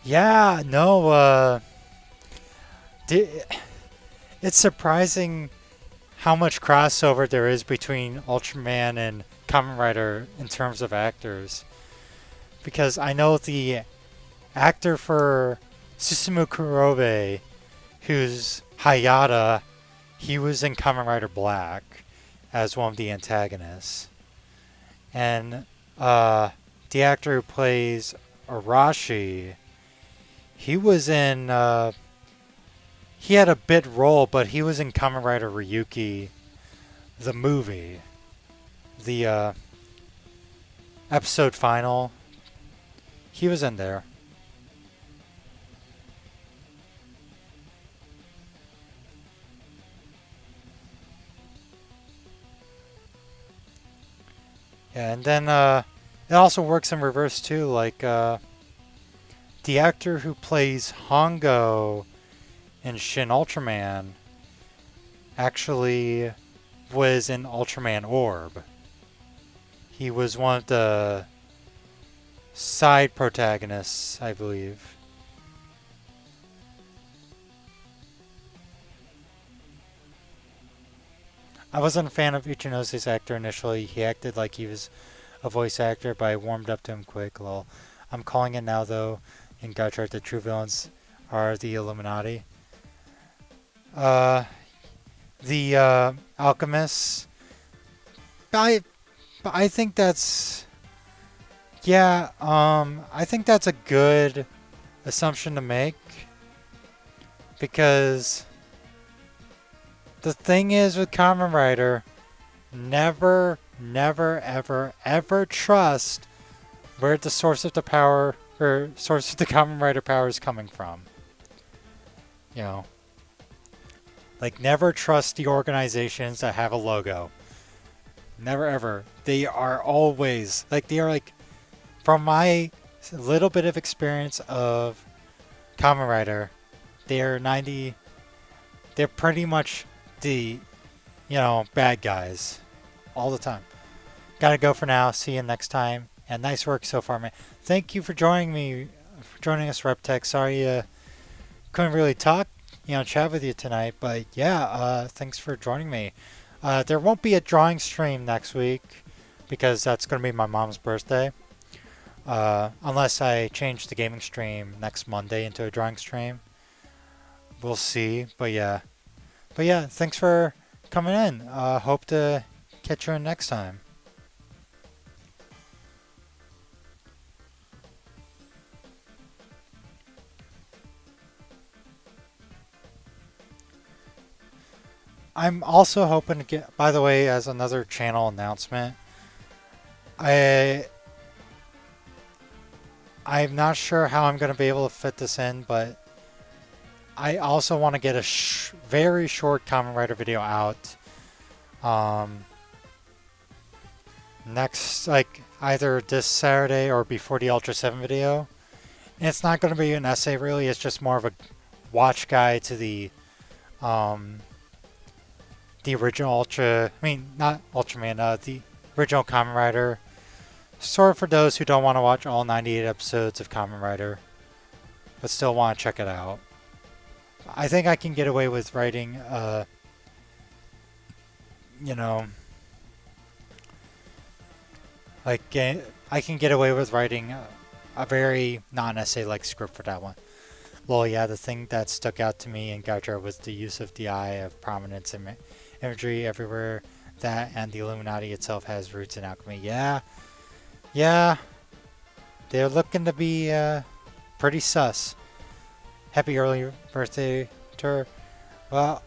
Yeah, no, it's surprising how much crossover there is between Ultraman and Kamen Rider in terms of actors. Because I know the actor for Susumu Kurobe, who's Hayata, he was in Kamen Rider Black as one of the antagonists. And the actor who plays Arashi, he was in... he had a bit role, but he was in Kamen Rider Ryuki, the movie. The episode final. He was in there. Yeah, and then it also works in reverse too. Like the actor who plays Hongo in Shin Ultraman actually was in Ultraman Orb. He was one of the side protagonists, I believe. I wasn't a fan of Ichinose's actor initially. He acted like he was a voice actor, but I warmed up to him quick. Lol. I'm calling it now, though. In Gotchard, the true villains are the Illuminati. The alchemists. I think that's... Yeah, I think that's a good assumption to make. Because the thing is with Kamen Rider, never, ever trust where the source of the power, or source of the Kamen Rider power is coming from. You know. Like, never trust the organizations that have a logo. Never ever. They are always, like, they are like, from my little bit of experience of Kamen Rider, they're pretty much the, bad guys. All the time. Gotta go for now. See you next time. And nice work so far, man. Thank you for joining us, Reptech. Sorry couldn't really talk, chat with you tonight. But yeah, thanks for joining me. There won't be a drawing stream next week because that's going to be my mom's birthday. Unless I change the gaming stream next Monday into a drawing stream. We'll see. But yeah, thanks for coming in. Hope to catch you in next time. I'm also hoping to get, by the way, as another channel announcement, I I'm not sure how I'm going to be able to fit this in, but I also want to get a very short Kamen Rider video out next, like either this Saturday or before the Ultra 7 video. And it's not going to be an essay really, it's just more of a watch guide to the original Ultra, I mean, not Ultraman, the original Kamen Rider. Sort of for those who don't want to watch all 98 episodes of Kamen Rider, but still want to check it out. I think I can get away with writing, you know, like, I can get away with writing a very non-essay-like script for that one. Well, yeah, the thing that stuck out to me in Gouger was the use of the eye of prominence and imagery everywhere. That and the Illuminati itself has roots in alchemy. Yeah, they're looking to be pretty sus. Happy early birthday to her. Well,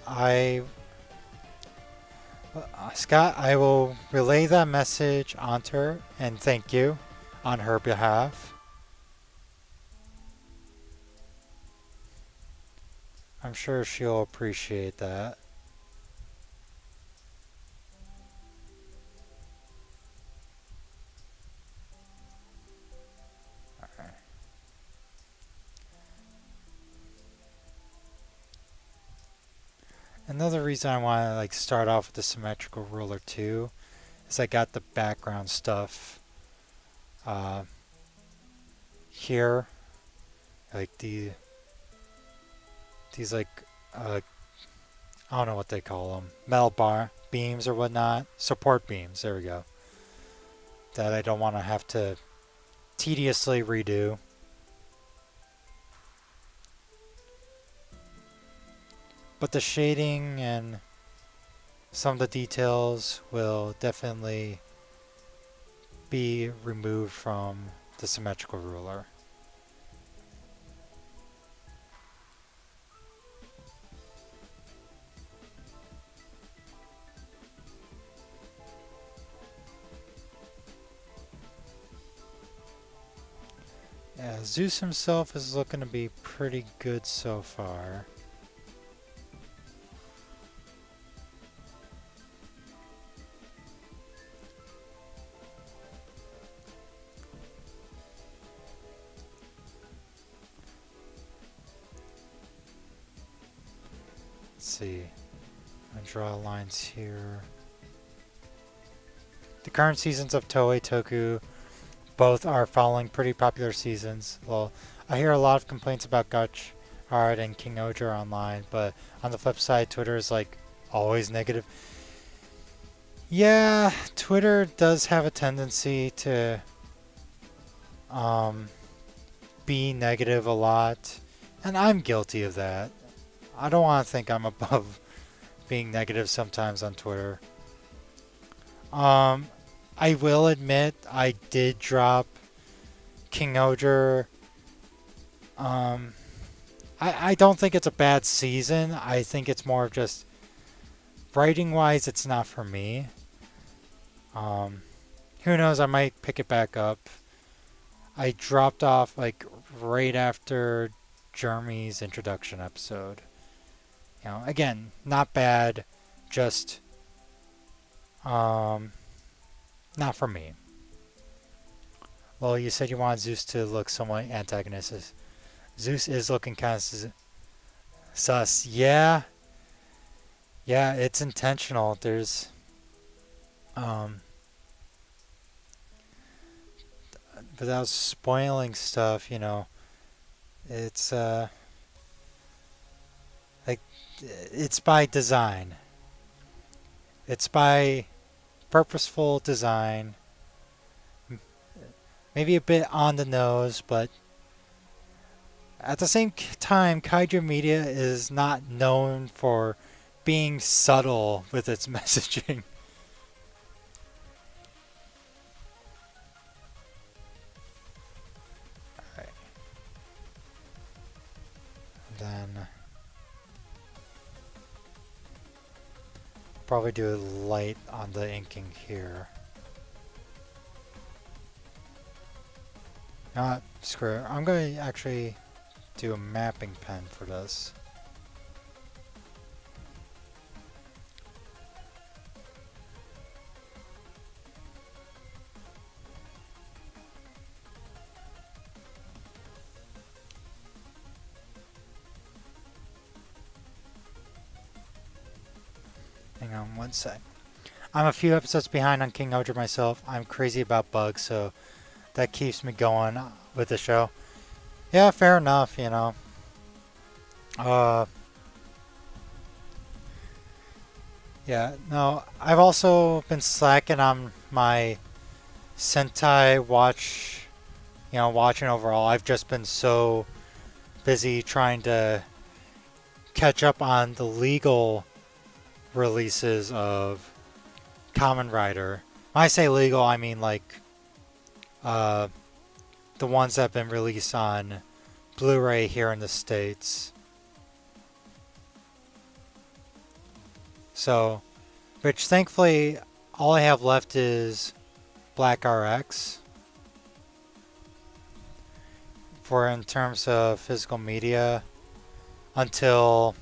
Scott, I will relay that message onto her and thank you on her behalf. I'm sure she'll appreciate that. Alright. Another reason I want to like start off with the symmetrical ruler too is I got the background stuff here, like these like I don't know what they call them, metal bar beams or whatnot, support beams. There we go. That I don't want to have to tediously redo. But the shading and some of the details will definitely be removed from the symmetrical ruler. Yeah, Zeus himself is looking to be pretty good so far. Let's see. I'm gonna draw lines here. The current seasons of Toei Toku both are following pretty popular seasons. Well, I hear a lot of complaints about Gutch Art and King Oger online, but on the flip side, Twitter is like always negative. Yeah, Twitter does have a tendency to be negative a lot, and I'm guilty of that. I don't want to think I'm above being negative sometimes on Twitter. I will admit I did drop King Oger. I don't think it's a bad season. I think it's more of just writing wise, it's not for me. Who knows? I might pick it back up. I dropped off like right after Jeremy's introduction episode. You know, again, not bad, just not for me. Well, you said you wanted Zeus to look somewhat antagonistic. Zeus is looking kind of sus. Yeah, it's intentional. There's without spoiling stuff, you know, it's like it's by design. It's by purposeful design. Maybe a bit on the nose, but at the same time, kaiju media is not known for being subtle with its messaging. Alright. Then probably do light on the inking here. Not screw it. I'm going to actually do a mapping pen for this. Hang on one sec. I'm a few episodes behind on King Odra myself. I'm crazy about bugs, so that keeps me going with the show. Yeah, fair enough, you know. Yeah, no, I've also been slacking on my Sentai watching overall. I've just been so busy trying to catch up on the legal releases of Kamen Rider. When I say legal, I mean like the ones that have been released on Blu-ray here in the States. So, which thankfully all I have left is Black RX for in terms of physical media until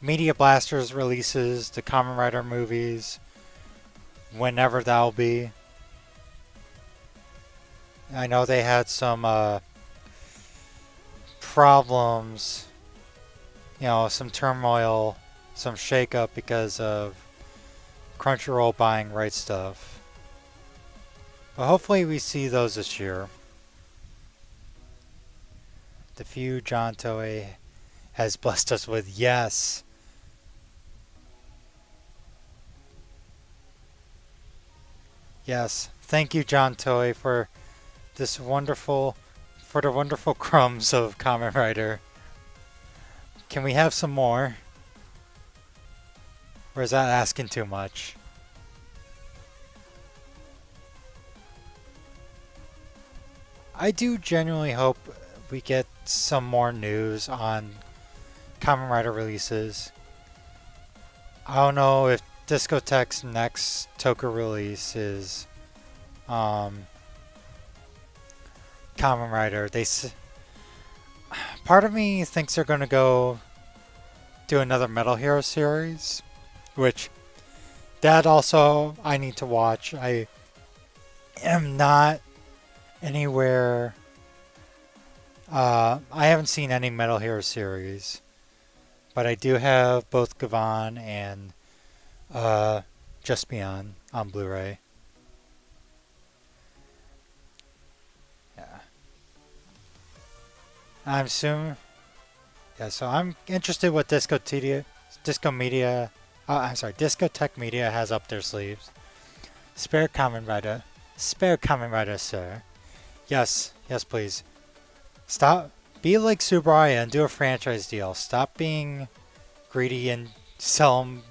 Media Blasters releases the Kamen Rider movies, whenever that'll be. I know they had some problems, you know, some turmoil, some shakeup because of Crunchyroll buying Right Stuff. But hopefully we see those this year. The few John Toei has blessed us with, yes. Yes, thank you, John Toei, for the wonderful crumbs of Kamen Rider. Can we have some more? Or is that asking too much? I do genuinely hope we get some more news on Kamen Rider releases. I don't know if Discotheque's next Toku release is Kamen Rider. Part of me thinks they're going to go do another Metal Hero series, which that also I need to watch. I am not anywhere. I haven't seen any Metal Hero series, but I do have both Gavan and Just Beyond on Blu-ray. Yeah. I'm assuming. Yeah, so I'm interested what Discotheque Media has up their sleeves. Spare Kamen Rider, sir. Yes, please. Stop. Be like Subaraya and do a franchise deal. Stop being greedy and sell them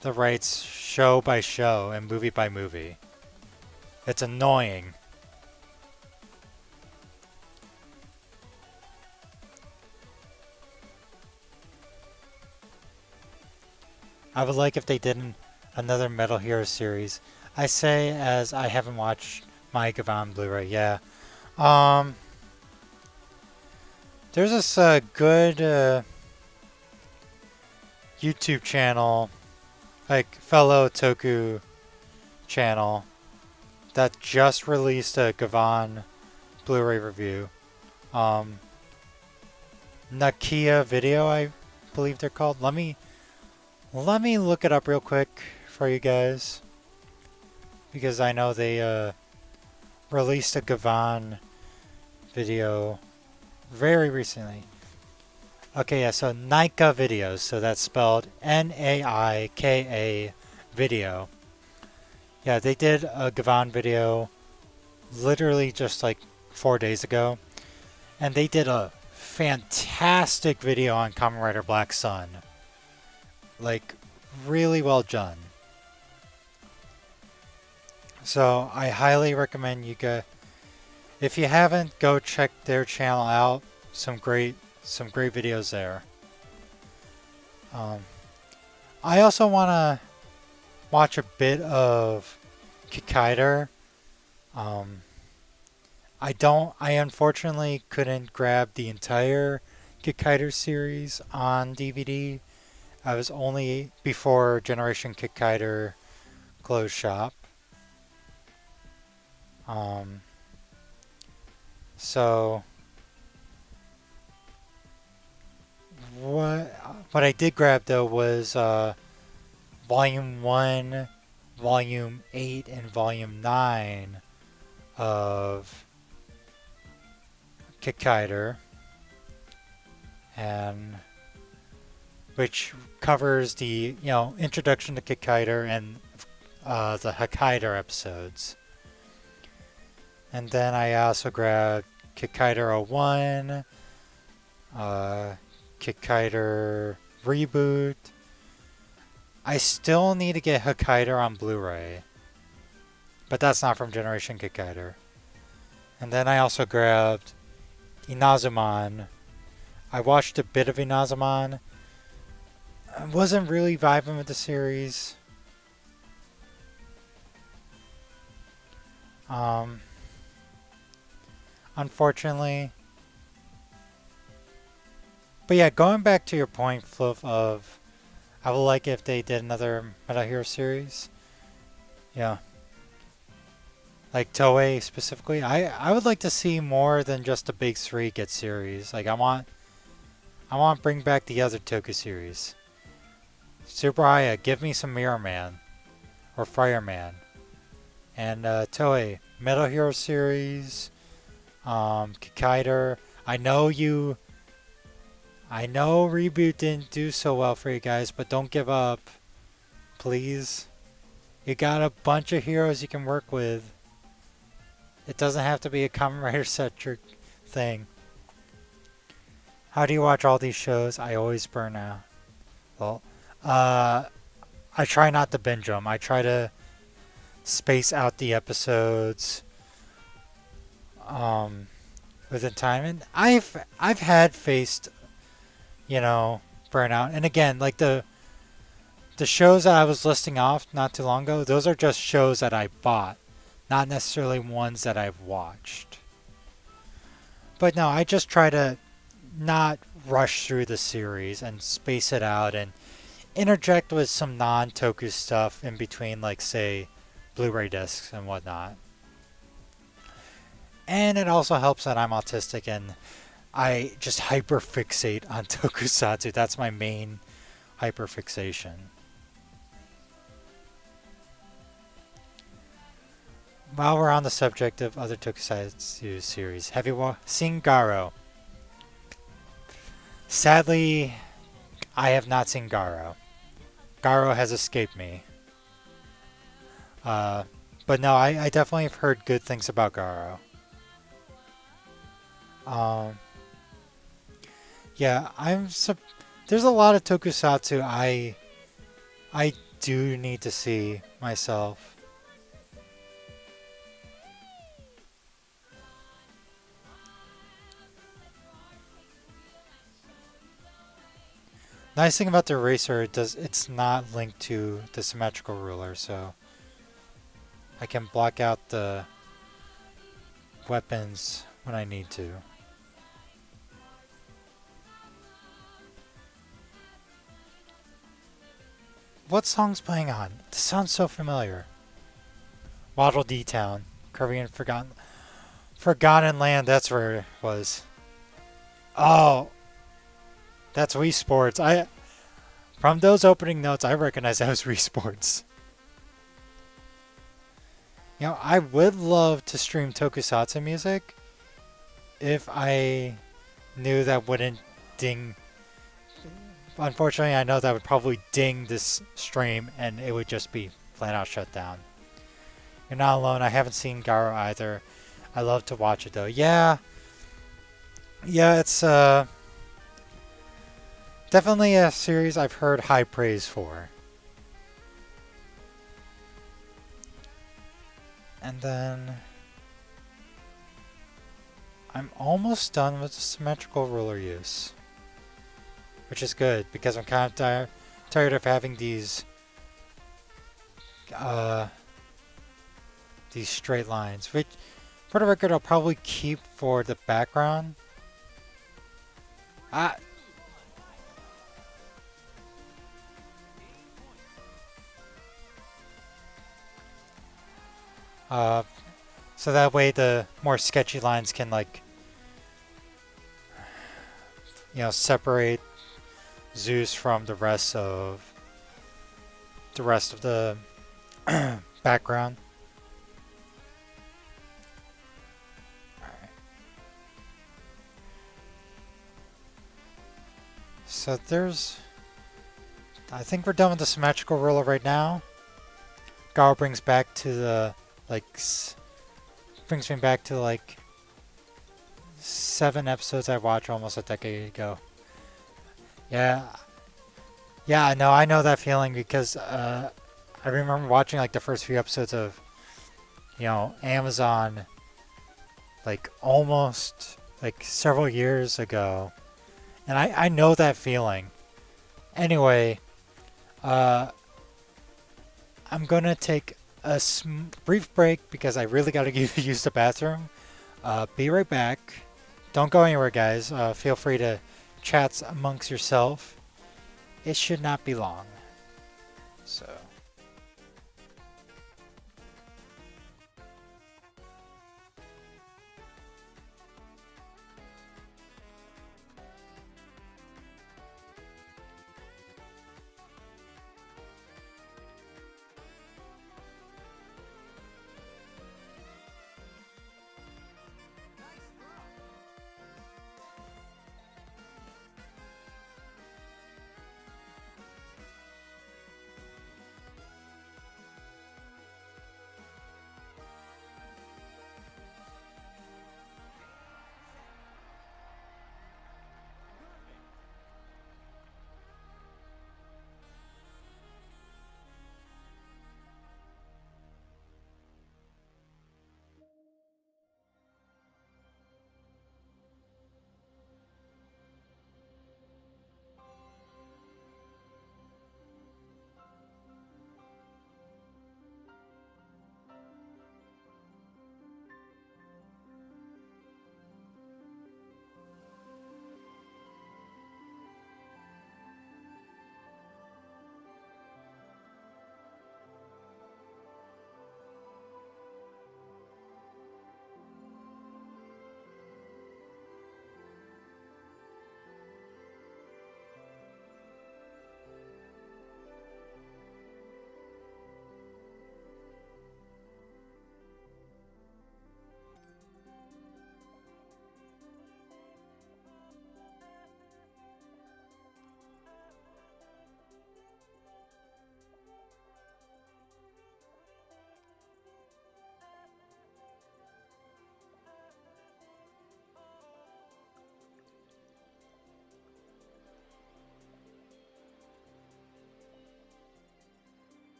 the rights show by show and movie by movie. It's annoying. I would like if they did another Metal Hero series. I say as I haven't watched my Gavan Blu-ray. Yeah. There's this good YouTube channel, like fellow Toku channel, that just released a Gavan Blu-ray review. Nakia Video, I believe they're called. Let me look it up real quick for you guys, because I know they released a Gavan video very recently. Okay, yeah, so Naika Videos, so that's spelled Naika video. Yeah, they did a Gavan video literally just like 4 days ago, and they did a fantastic video on Kamen Rider Black Sun. Like, really well done. So I highly recommend you go. If you haven't, go check their channel out. Some great videos there. I also want to watch a bit of Kikaider. Um, I unfortunately couldn't grab the entire Kikaider series on DVD. I was only before Generation Kikaider closed shop. Um, so what I did grab though was Volume 1, Volume 8, and Volume 9 of Kikaider, and which covers the introduction to Kikaider and the Hakaider episodes. And then I also grabbed Kikaider 01, Kikaider Reboot. I still need to get Hakaider on Blu-ray, but that's not from Generation Kikaider. And then I also grabbed Inazuman. I watched a bit of Inazuman. I wasn't really vibing with the series. Unfortunately. But yeah, going back to your point, Fluff, of I would like if they did another Metal Hero series. Yeah. Like Toei specifically. I would like to see more than just the big three get series. Like I want to bring back the other Toku series. Super Aya, give me some Mirror Man. Or Fireman. And Toei, Metal Hero series, Kikaider. I know Reboot didn't do so well for you guys, but don't give up. Please. You got a bunch of heroes you can work with. It doesn't have to be a Kamen Rider centric thing. How do you watch all these shows? I always burn out. Well, I try not to binge them. I try to space out the episodes within time, and I've had faced burnout. And again, like the shows that I was listing off not too long ago, those are just shows that I bought, not necessarily ones that I've watched. But no, I just try to not rush through the series and space it out and interject with some non-Toku stuff in between, like say Blu-ray discs and whatnot. And it also helps that I'm autistic and I just hyperfixate on tokusatsu. That's my main hyperfixation. While we're on the subject of other tokusatsu series, have you seen Garo? Sadly, I have not seen Garo. Garo has escaped me. But no, I definitely have heard good things about Garo. Yeah, there's a lot of tokusatsu I do need to see myself. Nice thing about the eraser, it's not linked to the symmetrical ruler, so I can block out the weapons when I need to. What song's playing on? This sounds so familiar. Waddle Dee Town, Korean Forgotten Land, that's where it was. Oh, that's Wii Sports. From those opening notes, I recognize that was Wii Sports. I would love to stream tokusatsu music if I knew that wouldn't ding. Unfortunately, I know that would probably ding this stream and it would just be flat out shut down. You're not alone. I haven't seen Garo either. I love to watch it though. Yeah, it's definitely a series I've heard high praise for. And then I'm almost done with the symmetrical ruler use, which is good because I'm kind of tired of having these straight lines, which for the record I'll probably keep for the background. Ah. So that way the more sketchy lines can, like, separate Zeus from the rest of the background. Alright. So I think we're done with the symmetrical ruler right now. Garo brings back to the, brings me back to, 7 episodes I watched almost a decade ago. Yeah, no, I know that feeling because I remember watching the first few episodes of Amazon almost several years ago, and I know that feeling. Anyway, I'm gonna take a brief break because I really gotta use the bathroom. Be right back. Don't go anywhere, guys. Feel free to chat amongst yourself. It should not be long. So.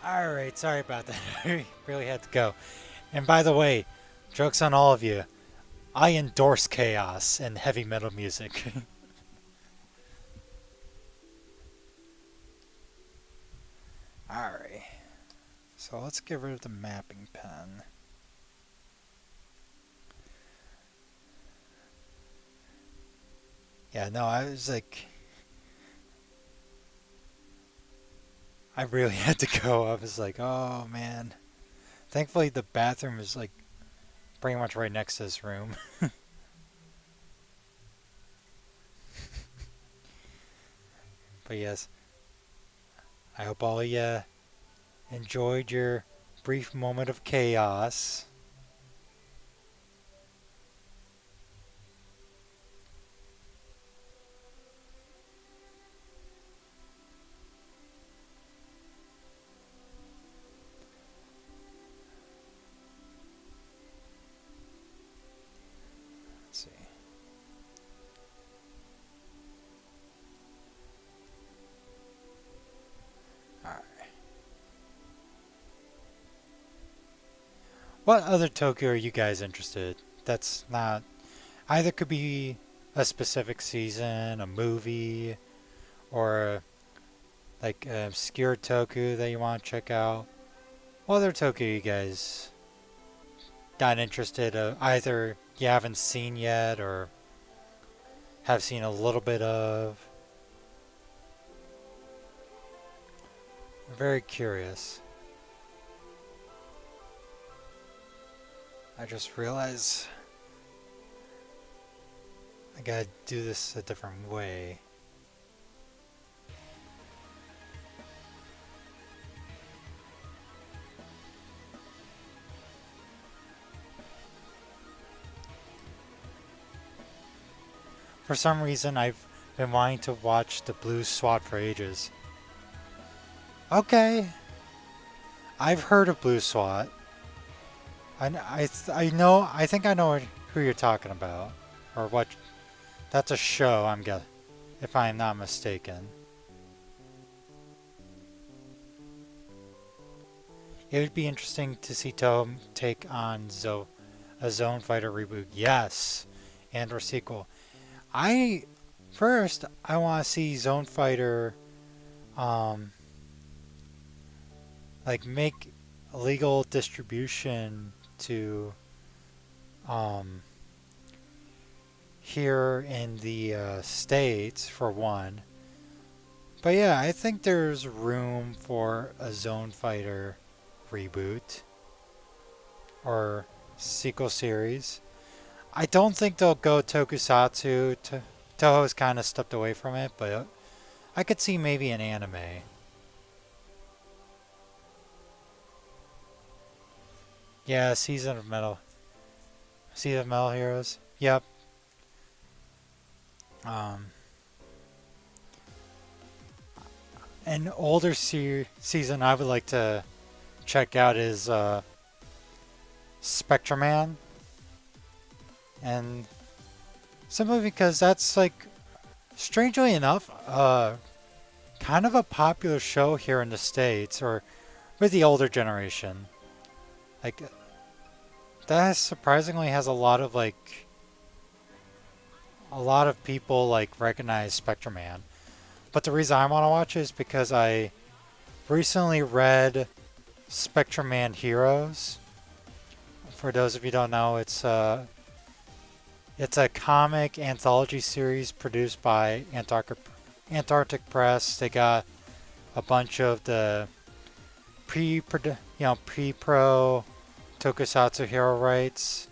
Alright, sorry about that. I really had to go. And by the way, joke's on all of you. I endorse chaos and heavy metal music. Alright. So let's get rid of the mapping pen. Yeah, no, I was I really had to go. I was oh man. Thankfully the bathroom is pretty much right next to this room. But yes, I hope all of you enjoyed your brief moment of chaos. Let's see. Alright. What other Toku are you guys interested? That's not... Either could be a specific season, a movie, or like an obscure Toku that you want to check out. What other Toku you guys got interested of? Either you haven't seen yet or have seen a little bit of? I'm very curious. I just realized I gotta do this a different way. For some reason, I've been wanting to watch the Blue SWAT for ages. Okay. I've heard of Blue SWAT. I know, I think I know who you're talking about. Or what. That's a show, I'm guessing, if I'm not mistaken. It would be interesting to see Toho take on a Zone Fighter reboot. Yes. And or sequel. First, I want to see Zone Fighter, like make legal distribution to, here in the States, for one. But yeah, I think there's room for a Zone Fighter reboot or sequel series. I don't think they'll go tokusatsu. Toho's kind of stepped away from it, but I could see maybe an anime. Yeah, Season of Metal Heroes. Yep. An older season I would like to check out is Spectraman. And simply because that's, like, strangely enough, kind of a popular show here in the States, or with the older generation. Like, that surprisingly has a lot of people, like, recognize Spectraman. But the reason I want to watch it is because I recently read Spectraman Heroes. For those of you who don't know, it's a comic anthology series produced by Antarctic Press. They got a bunch of the pre-pro Tokusatsu hero rights,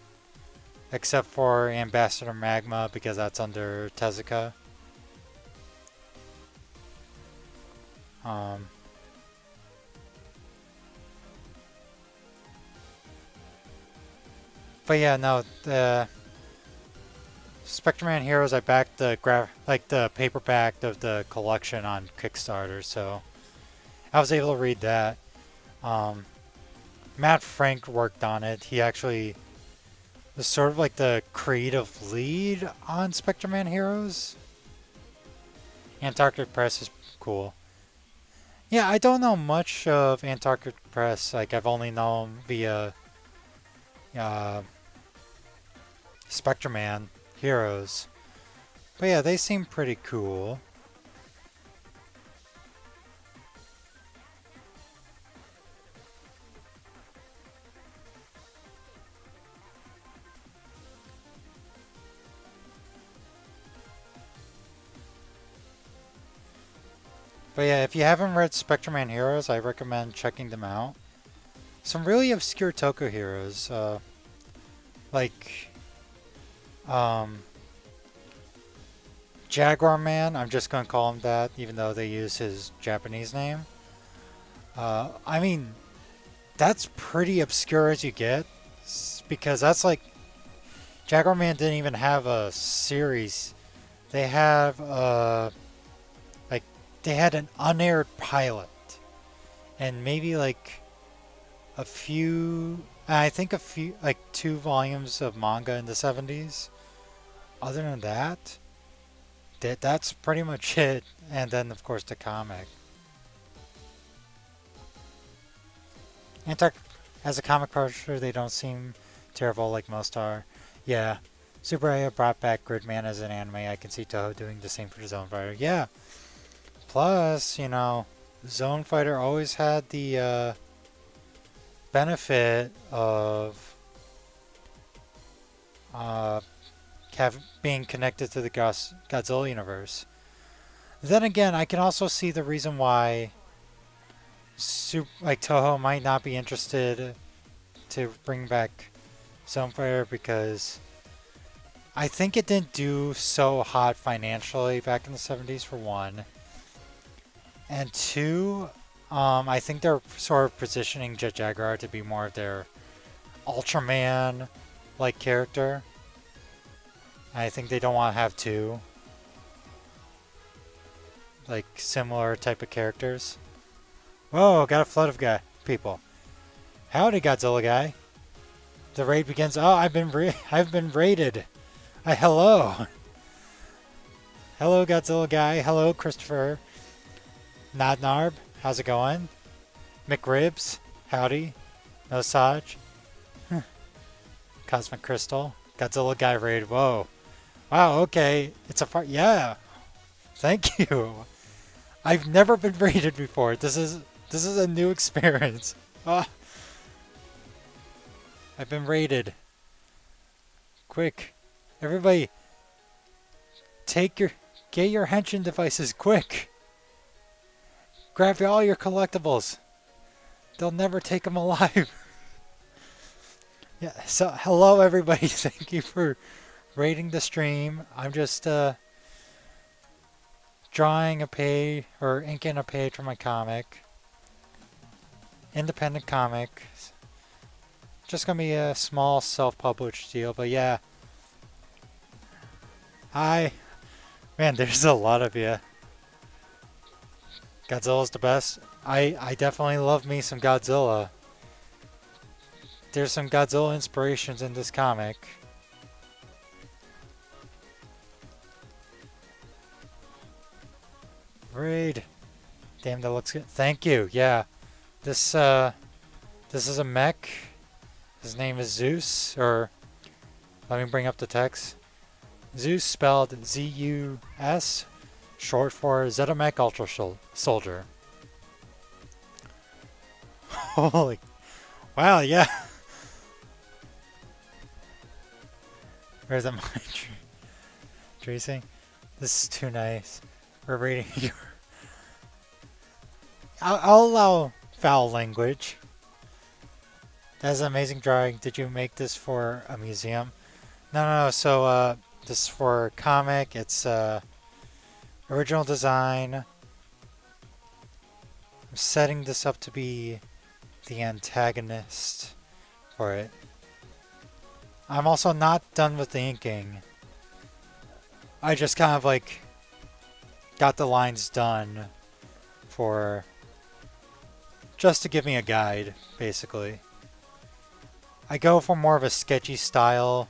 except for Ambassador Magma because that's under Tezuka. But yeah, no, the Spectraman Heroes, I backed the paperback of the collection on Kickstarter, so I was able to read that. Matt Frank worked on it. He actually was sort of like the creative lead on Spectraman Heroes. Antarctic Press is cool. Yeah, I don't know much of Antarctic Press. Like, I've only known via Spectraman Heroes. But yeah, they seem pretty cool. But yeah, if you haven't read Spectraman Heroes, I recommend checking them out. Some really obscure Toku heroes. like, um, Jaguar Man. I'm just gonna call him that, even though they use his Japanese name. I mean, that's pretty obscure as you get, because that's like Jaguar Man didn't even have a series. They have like they had an unaired pilot, and maybe like a few. I think a few, like 2 volumes of manga in the 70s. Other than that, that's pretty much it. And then of course the comic. And as a comic publisher, they don't seem terrible like most are. Yeah, Super A brought back Gridman as an anime. I can see Toho doing the same for Zone Fighter. Yeah. Plus, you know, Zone Fighter always had the benefit of being connected to the Godzilla universe. Then again, I can also see the reason why like Toho might not be interested to bring back Zone Fighter, because I think it didn't do so hot financially back in the 70s, for one. And two, I think they're sort of positioning Jet Jaguar to be more of their Ultraman-like character. I think they don't want to have two, like, similar type of characters. Whoa, got a flood of people. Howdy, Godzilla guy. The raid begins. Oh, I've been raided. Hello. Hello, Godzilla guy. Hello, Christopher. Nadnarb, how's it going? McRibs, howdy. Nosage. Cosmic Crystal. Godzilla guy raid. Whoa. Wow, okay. It's a part. Yeah. Thank you. I've never been raided before. This is a new experience. Ah. I've been raided. Quick. Everybody. Get your Henshin devices quick. Grab all your collectibles. They'll never take them alive. Yeah, so hello everybody. Thank you for rating the stream. I'm just drawing a page, or inking a page for my comic. Independent comic. Just gonna be a small self-published deal, but yeah. Man, there's a lot of you. Godzilla's the best. I definitely love me some Godzilla. There's some Godzilla inspirations in this comic. Raid. Damn, that looks good. Thank you. Yeah. This is a mech. His name is Zeus, or let me bring up the text. Zeus spelled Z-U-S, short for Zetomech Ultra Soldier. Holy, wow, yeah. Where's that mind tracing? This is too nice. We're reading your. I'll allow foul language. That's an amazing drawing. Did you make this for a museum? No. So this is for a comic. It's original design. I'm setting this up to be the antagonist for it. I'm also not done with the inking. I just kind of like got the lines done for just to give me a guide, basically. I go for more of a sketchy style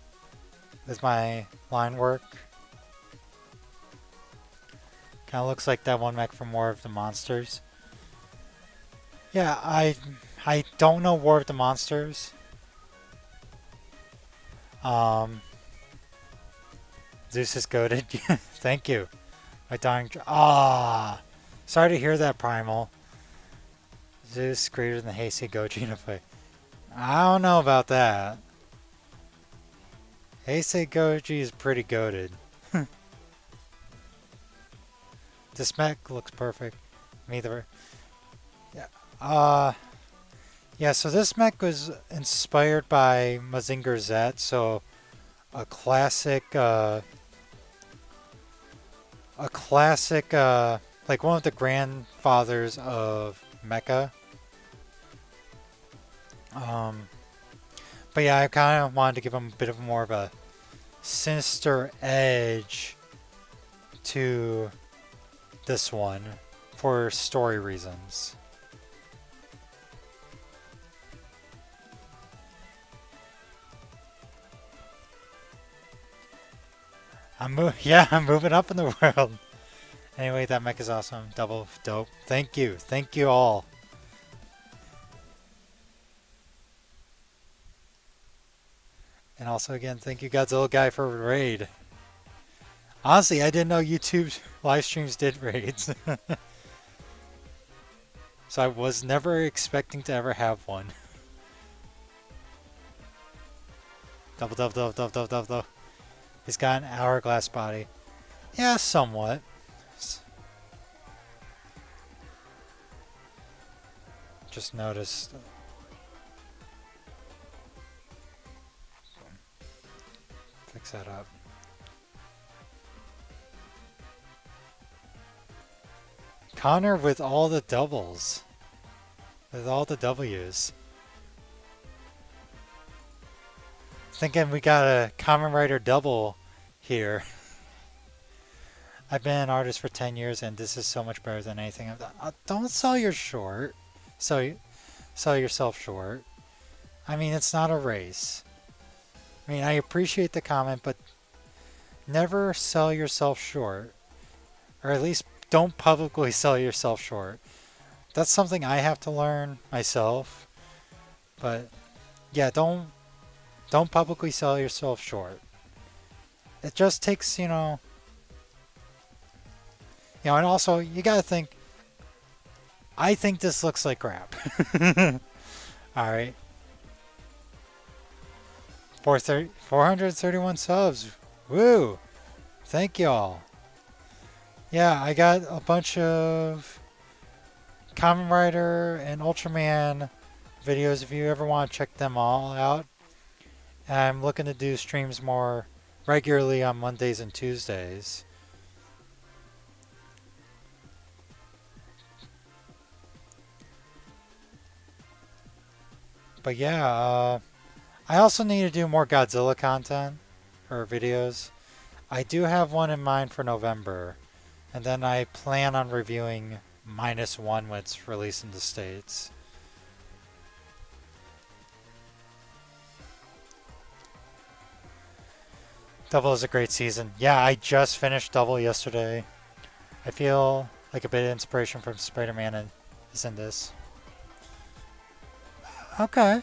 with my line work. Kind of looks like that one mech from War of the Monsters. Yeah, I don't know War of the Monsters. Zeus is goated. Thank you. My dying. Sorry to hear that, Primal. Zeus greater than Heisei Goji in a fight. I don't know about that. Heisei Goji is pretty goated. This mech looks perfect. Neither. Yeah. Yeah, so this mech was inspired by Mazinger Z, so a classic, like one of the grandfathers of mecha. Um, but yeah, I kind of wanted to give him a bit of more of a sinister edge to this one for story reasons. Yeah, I'm moving up in the world. Anyway, that mech is awesome. Double dope. Thank you. Thank you all. And also again, thank you Godzilla Guy for raid. Honestly, I didn't know YouTube live streams did raids. So I was never expecting to ever have one. Double, double, double, double, double, double, double. He's got an hourglass body. Yeah, somewhat. Just noticed. Fix that up. Connor with all the doubles. With all the W's. Thinking we got a Kamen Rider double here. I've been an artist for 10 years and this is so much better than anything. Don't sell your short. Sell yourself short. I mean, it's not a race. I mean, I appreciate the comment, but never sell yourself short. Or at least don't publicly sell yourself short. That's something I have to learn myself. But yeah, don't publicly sell yourself short. It just takes, and also you gotta think, I think this looks like crap. Alright. 431 subs. Woo! Thank y'all. Yeah, I got a bunch of Kamen Rider and Ultraman videos if you ever want to check them all out. I'm looking to do streams more regularly on Mondays and Tuesdays. But yeah, I also need to do more Godzilla content or videos. I do have one in mind for November, and then I plan on reviewing -1 when it's released in the States. Double is a great season. Yeah, I just finished Double yesterday. I feel like a bit of inspiration from Spider-Man is in this. Okay.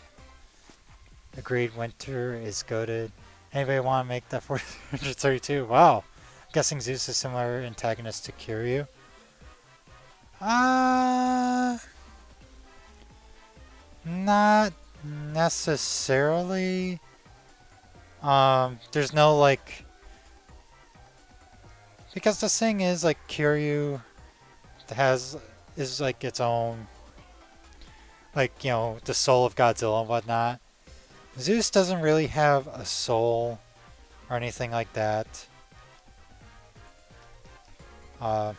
Agreed, Winter is goated. Anybody want to make that 432? Wow. I'm guessing Zeus is similar antagonist to Kiryu. Not necessarily. There's no because the thing is Kiryu is like its own, the soul of Godzilla and whatnot. Zeus doesn't really have a soul or anything like that. I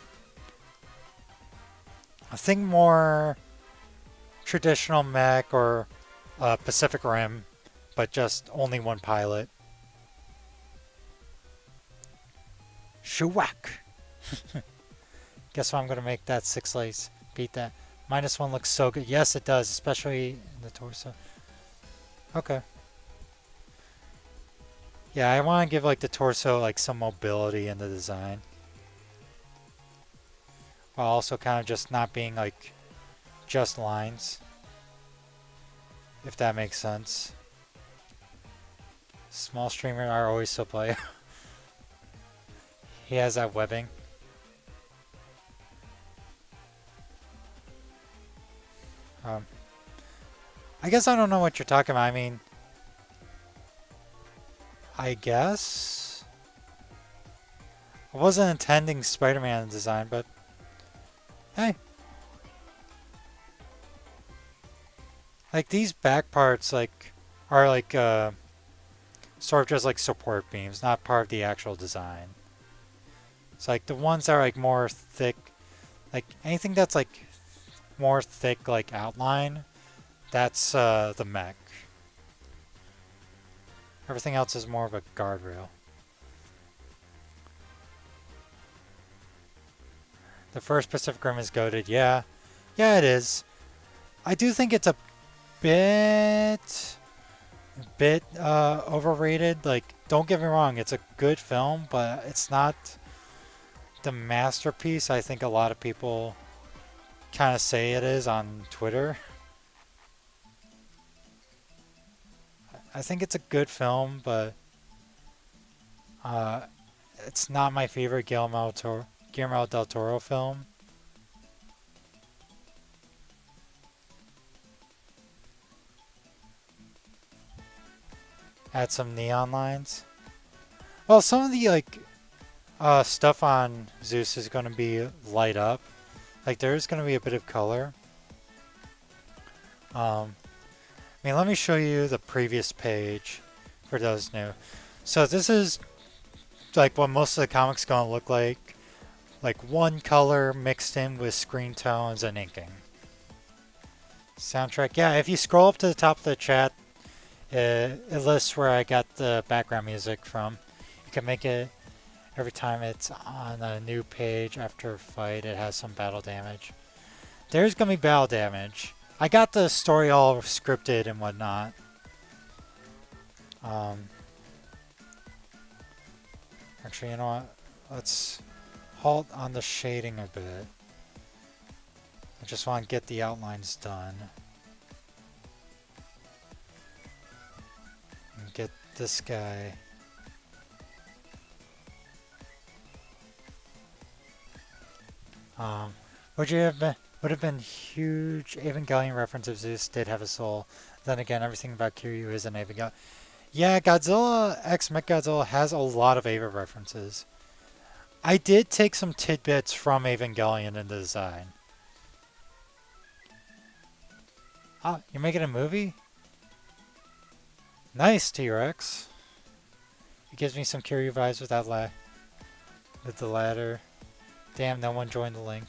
think more traditional mech or Pacific Rim, but just only one pilot. Shuwak! Guess what I'm going to make that 6 lace. Beat that. -1 looks so good. Yes, it does, especially in the torso. Okay. Yeah, I want to give the torso some mobility in the design. While also kind of just not being just lines. If that makes sense. Small streamers are always so play. He has that webbing. I guess I don't know what you're talking about. I mean, I guess I wasn't intending Spider-Man design, but hey. Like these back parts like are like sort of just like support beams, not part of the actual design. It's like the ones that are like more thick, like anything that's like more thick like outline, that's the mech. Everything else is more of a guardrail. The first Pacific Rim is goated, yeah. Yeah, it is. I do think it's a bit overrated. Like, don't get me wrong, it's a good film, but it's not the masterpiece I think a lot of people kind of say it is on Twitter. I think it's a good film, but uh, it's not my favorite Guillermo del Toro film. Add some neon lines. Well, some of the like stuff on Zeus is going to be light up. Like there is going to be a bit of color. I mean, let me show you the previous page for those new. So this is like what most of the comics going to look like one color mixed in with screen tones and inking. Soundtrack, yeah. If you scroll up to the top of the chat, it lists where I got the background music from. You can make it every time it's on a new page after a fight. It has some battle damage. There's gonna be battle damage. I got the story all scripted and whatnot. Actually, you know what? Let's halt on the shading a bit. I just want to get the outlines done. And get this guy. Would have been huge Evangelion reference if Zeus did have a soul. Then again, everything about Kiryu is an Evangelion. Yeah, Godzilla X Mechagodzilla has a lot of Eva references. I did take some tidbits from Evangelion in the design. Ah, you're making a movie? Nice, T-Rex. It gives me some Kiryu vibes with with the ladder. Damn, no one joined the link.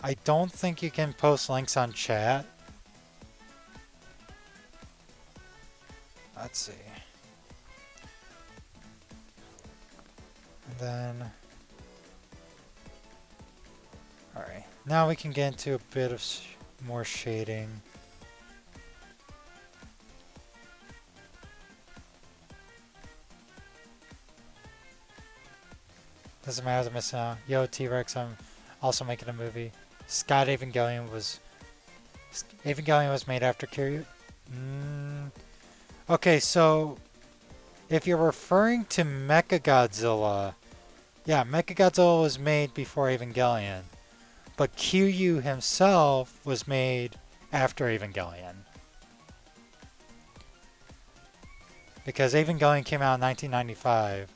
I don't think you can post links on chat. Let's see. And then... Alright, now we can get into a bit of more shading. Doesn't matter, I'm missing out. Yo, T-Rex, I'm also making a movie. Scott Evangelion was made after Kiryu. Okay, so if you're referring to Mechagodzilla, yeah, Mechagodzilla was made before Evangelion, but Kiryu himself was made after Evangelion. Because Evangelion came out in 1995.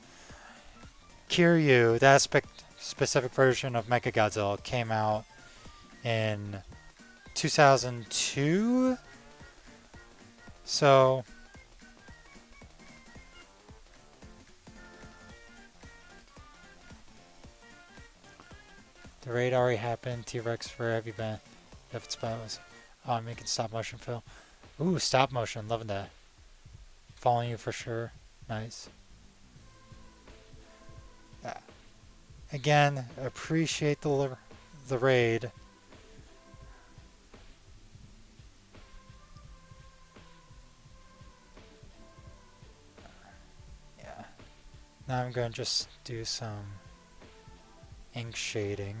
Kiryu, that specific version of Mechagodzilla, came out in 2002. So the raid already happened. T-Rex, where have you been? If it's was making stop motion film. Ooh, stop motion, loving that. Following you for sure. Nice. Yeah. Again, appreciate the raid. Yeah. Now I'm going to just do some ink shading.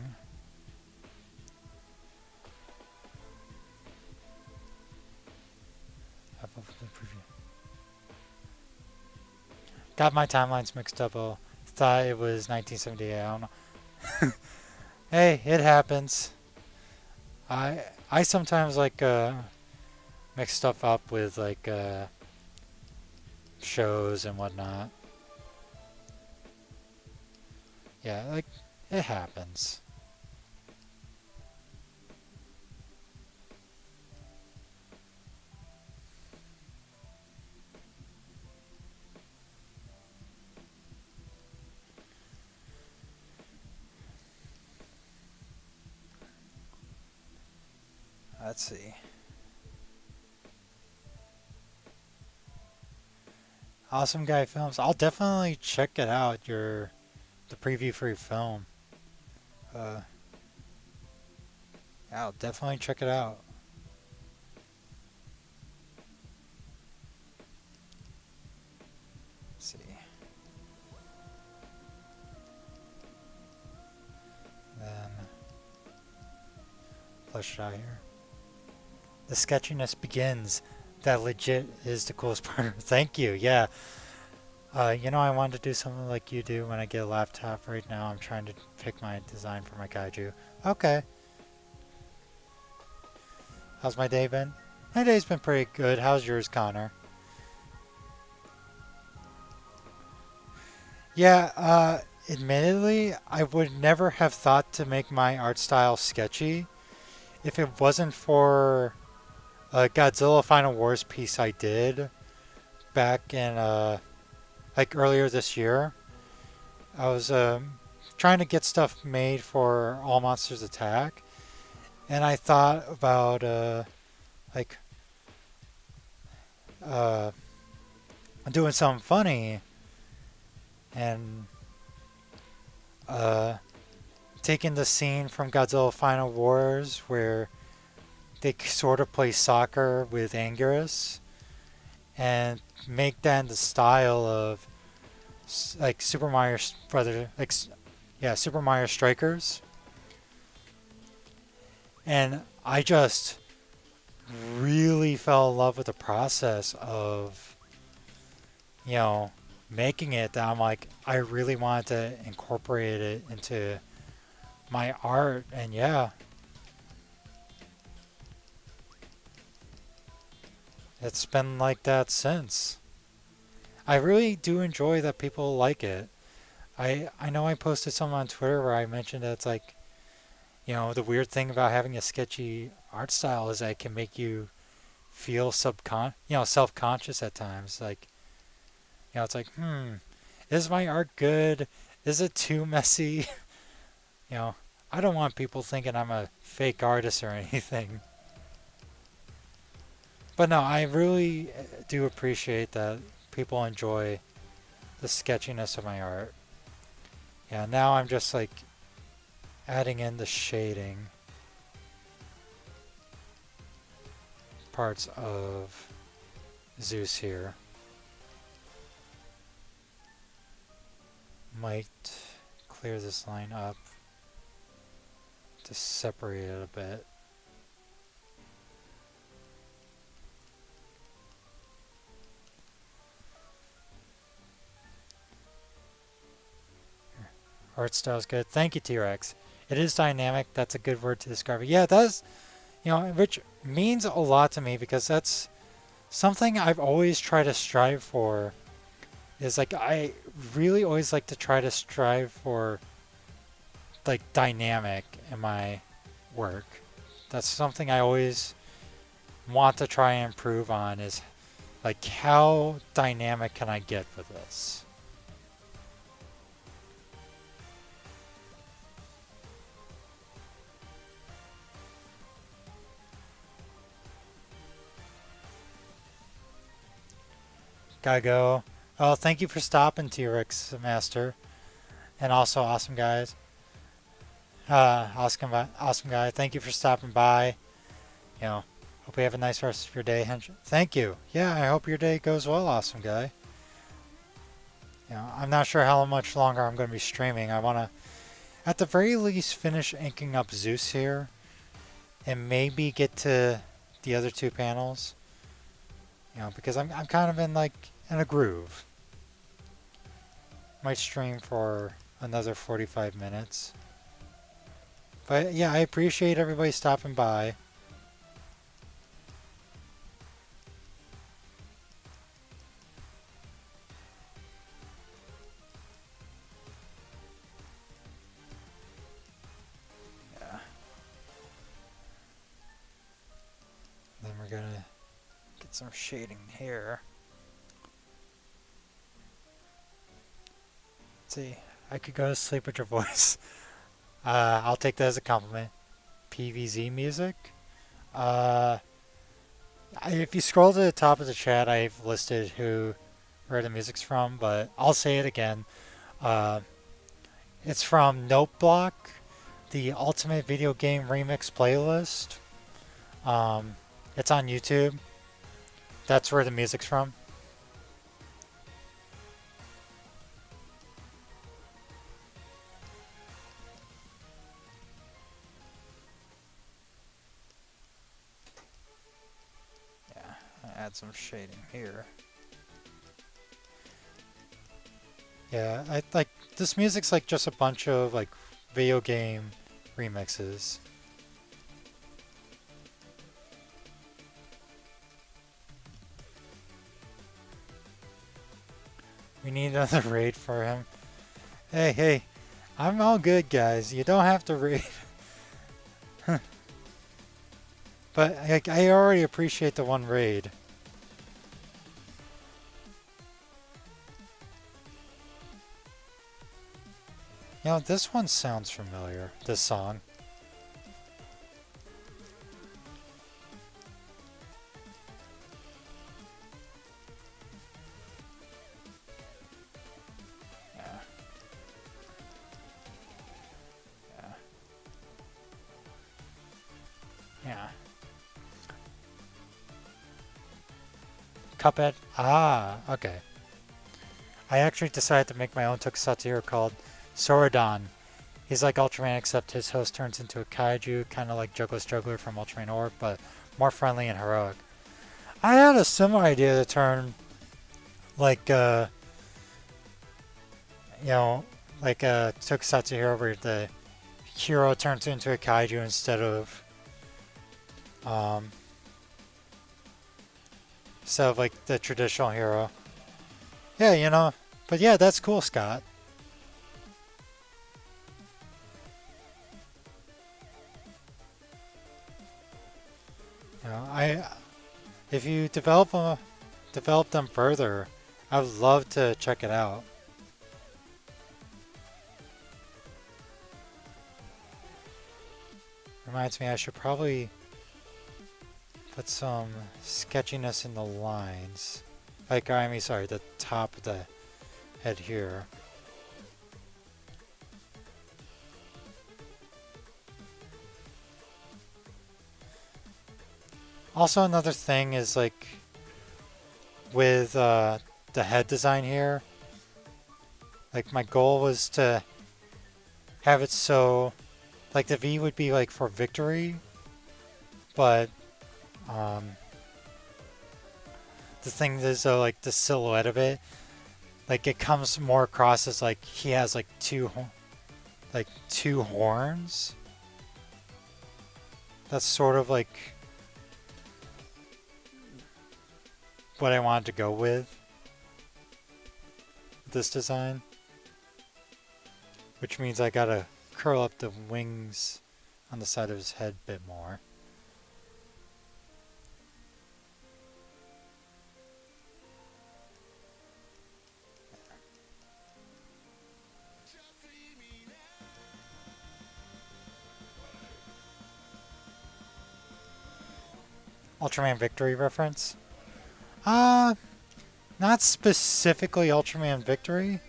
Got my timelines mixed up. Oh, thought it was 1978. I don't know. Hey, it happens. I sometimes like mix stuff up with like shows and whatnot. Yeah, like it happens. Let's see. Awesome Guy Films. I'll definitely check it out. The preview for your film. Uh, yeah, I'll definitely check it out. Let's see. Then flush it out here. The sketchiness begins. That legit is the coolest part. Thank you. Yeah. You know, I wanted to do something like you do when I get a laptop. Right now, I'm trying to pick my design for my kaiju. Okay. How's my day been? My day's been pretty good. How's yours, Connor? Yeah, admittedly, I would never have thought to make my art style sketchy if it wasn't for a Godzilla Final Wars piece I did back in, like earlier this year. I was, trying to get stuff made for All Monsters Attack, and I thought about, like, uh, doing something funny and, uh, taking the scene from Godzilla Final Wars where they sort of play soccer with Anguirus and make that in the style of like Super Mario Brother, like yeah, Super Mario Strikers. And I just really fell in love with the process of, you know, making it that I'm like, I really wanted to incorporate it into my art. And yeah, it's been like that since. I really do enjoy that people like it. I know I posted something on Twitter where I mentioned that it's like, you know, the weird thing about having a sketchy art style is that it can make you feel self-conscious at times. Like, you know, it's like, is my art good? Is it too messy? You know, I don't want people thinking I'm a fake artist or anything. But no, I really do appreciate that people enjoy the sketchiness of my art. Yeah, now I'm just like adding in the shading parts of Zeus here. Might clear this line up to separate it a bit. Art style's good. Thank you, T-Rex. It is dynamic. That's a good word to describe it. Yeah, it does. You know, which means a lot to me because that's something I've always tried to strive for. Is like I really always like to try to strive for like dynamic in my work. That's something I always want to try and improve on is like how dynamic can I get with this? Gotta go. Oh, thank you for stopping, T-Rex Master. And also, awesome guys. Awesome guy. Thank you for stopping by. You know, hope you have a nice rest of your day, Henshin. Thank you. Yeah, I hope your day goes well, awesome guy. You know, I'm not sure how much longer I'm going to be streaming. I want to, at the very least, finish inking up Zeus here. And maybe get to the other two panels. You know, because I'm kind of in a groove. Might stream for another 45 minutes. But yeah, I appreciate everybody stopping by. Yeah. Then we're gonna get some shading here. See, I could go to sleep with your voice. I'll take that as a compliment. PVZ music? Uh, if you scroll to the top of the chat, I've listed where the music's from, but I'll say it again. Uh, it's from Noteblock, the Ultimate Video Game Remix playlist. Um, it's on YouTube. That's where the music's from. Yeah, add some shading here. Yeah, I like this music's like just a bunch of like video game remixes. We need another raid for him. Hey, I'm all good, guys. You don't have to raid. But I already appreciate the one raid. You know, this one sounds familiar, this song. Yeah. Yeah. Yeah. Cuphead? Ah, okay. I actually decided to make my own tokusatsu hero called Soradon. He's like Ultraman, except his host turns into a kaiju, kind of like Juggler's Juggler from Ultraman Orb, but more friendly and heroic. I had a similar idea to turn, like, like a tokusatsu hero where the hero turns into a kaiju instead of like the traditional hero. Yeah, but yeah, that's cool, Scott. If you develop them further, I would love to check it out. Reminds me, I should probably put some sketchiness in the lines. Like, sorry, the top of the head here. Also, another thing is like with the head design here. Like, my goal was to have it so, like, the V would be like for victory, but the thing is though, like the silhouette of it, like it comes more across as like he has like two horns. That's sort of like what I wanted to go with this design, which means I gotta curl up the wings on the side of his head a bit more. Ultraman Victory reference? Not specifically Ultraman Victory.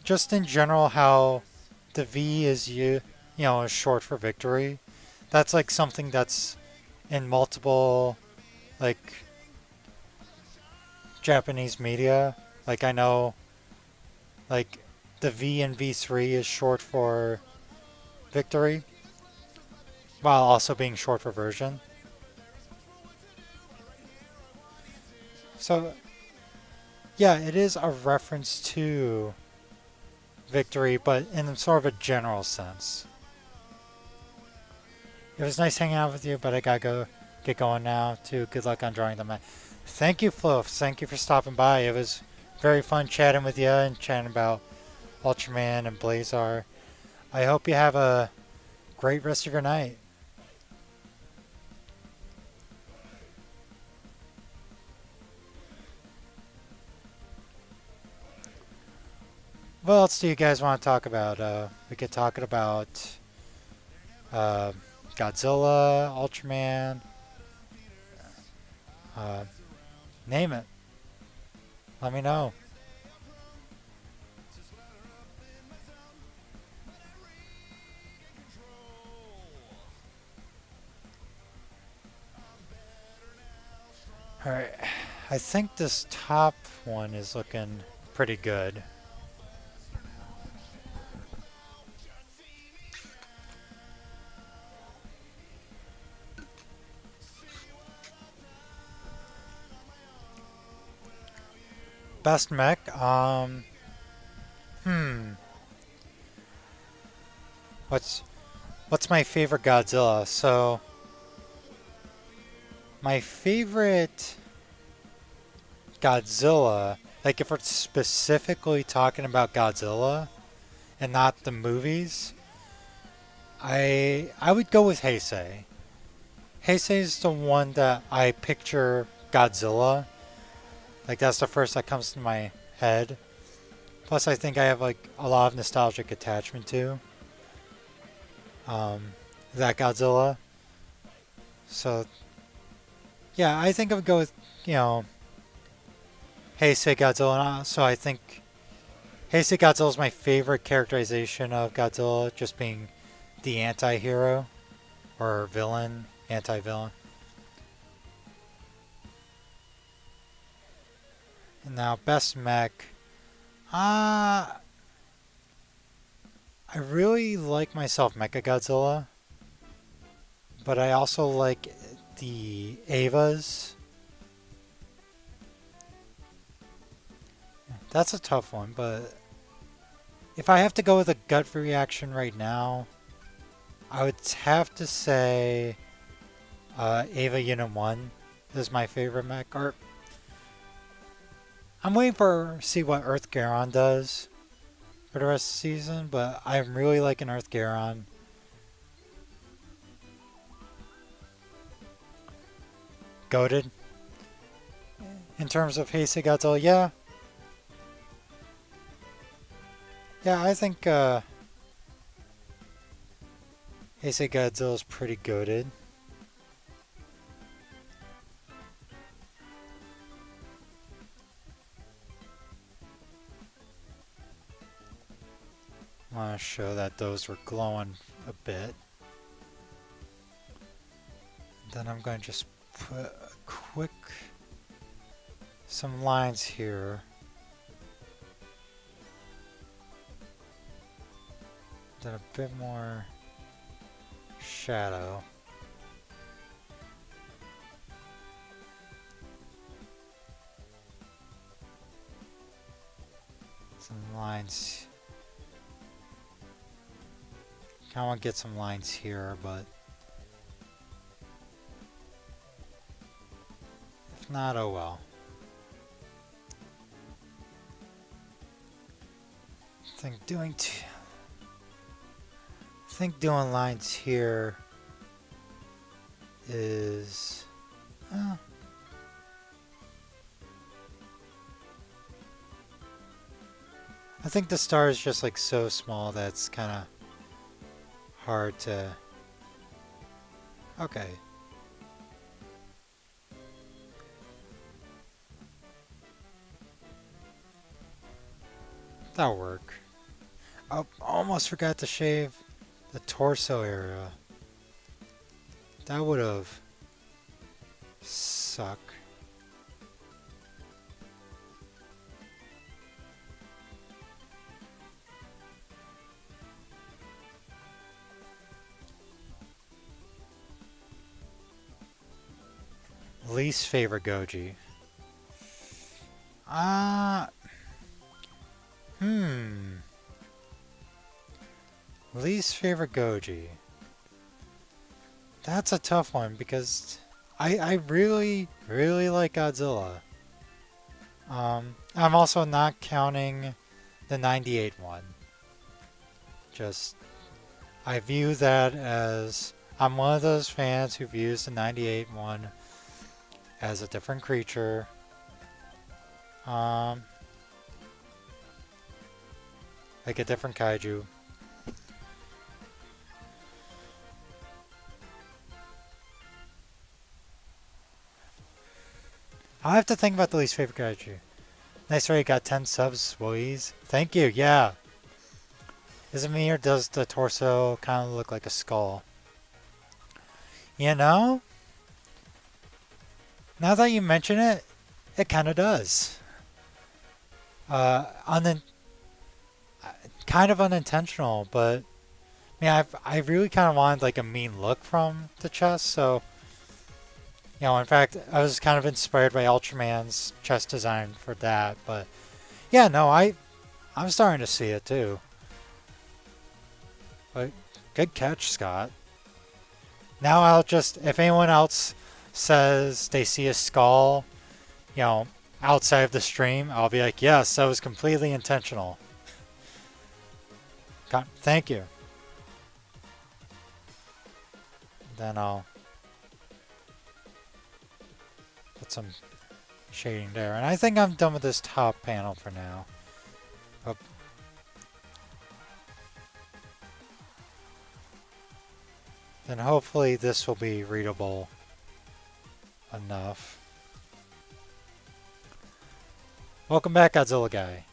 Just in general how the V is is short for victory. That's like something that's in multiple like Japanese media. Like I know like the V in V3 is short for victory while also being short for version. So yeah, it is a reference to victory, but in sort of a general sense. It was nice hanging out with you, but I gotta get going now too. Good luck on drawing them. Thank you, Flo. Thank you for stopping by. It was very fun chatting with you and chatting about Ultraman and Blazar. I hope you have a great rest of your night. What else do you guys want to talk about? We could talk about Uh, Godzilla, Ultraman, uh, name it. Let me know. Alright, I think this top one is looking pretty good. Best mech, hmm. What's my favorite Godzilla? So, my favorite Godzilla, like if we're specifically talking about Godzilla and not the movies, I would go with Heisei. Heisei is the one that I picture Godzilla. Like that's the first that comes to my head. Plus, I think I have like a lot of nostalgic attachment to that Godzilla. So yeah, I think I would go with Heisei Godzilla. So I think Heisei Godzilla is my favorite characterization of Godzilla, just being the anti-hero or villain, anti-villain. And now best mech. I really like myself Mechagodzilla, but I also like the Evas. That's a tough one, but if I have to go with a gut reaction right now, I would have to say Eva Unit 1 is my favorite mech. Or I'm waiting for see what Earth Garon does for the rest of the season, but I'm really liking Earth Garon. Goated. In terms of Heisei Godzilla, yeah. Yeah, I think Heisei Godzilla is pretty goated. I want to show that those were glowing a bit. Then I'm going to just put a quick some lines here. Then a bit more shadow. Some lines. I want to get some lines here, but if not, oh well. I think doing lines here is I think the star is just like so small that it's kind of hard to. Okay. That'll work. I almost forgot to shave the torso area. That would have sucked. Least favorite Goji. Least favorite Goji. That's a tough one because I really, really like Godzilla. I'm also not counting the 98 one. Just, I view that as, I'm one of those fans who views the 98 one as a different creature. Like a different kaiju. I'll have to think about the least favorite kaiju. Nice, Ray got 10 subs, Louise. Thank you, yeah. Is it me or does the torso kind of look like a skull? You know? Now that you mention it, it kind of does. Kind of unintentional, but I really kind of wanted like a mean look from the chest, so in fact, I was kind of inspired by Ultraman's chest design for that, but yeah, no, I'm starting to see it too. But good catch, Scott. Now I'll just, if anyone else says they see a skull, outside of the stream, I'll be like, yes, that was completely intentional. Thank you. Then I'll put some shading there. And I think I'm done with this top panel for now. Oh. Then hopefully this will be readable enough. Welcome back, Godzilla Guy.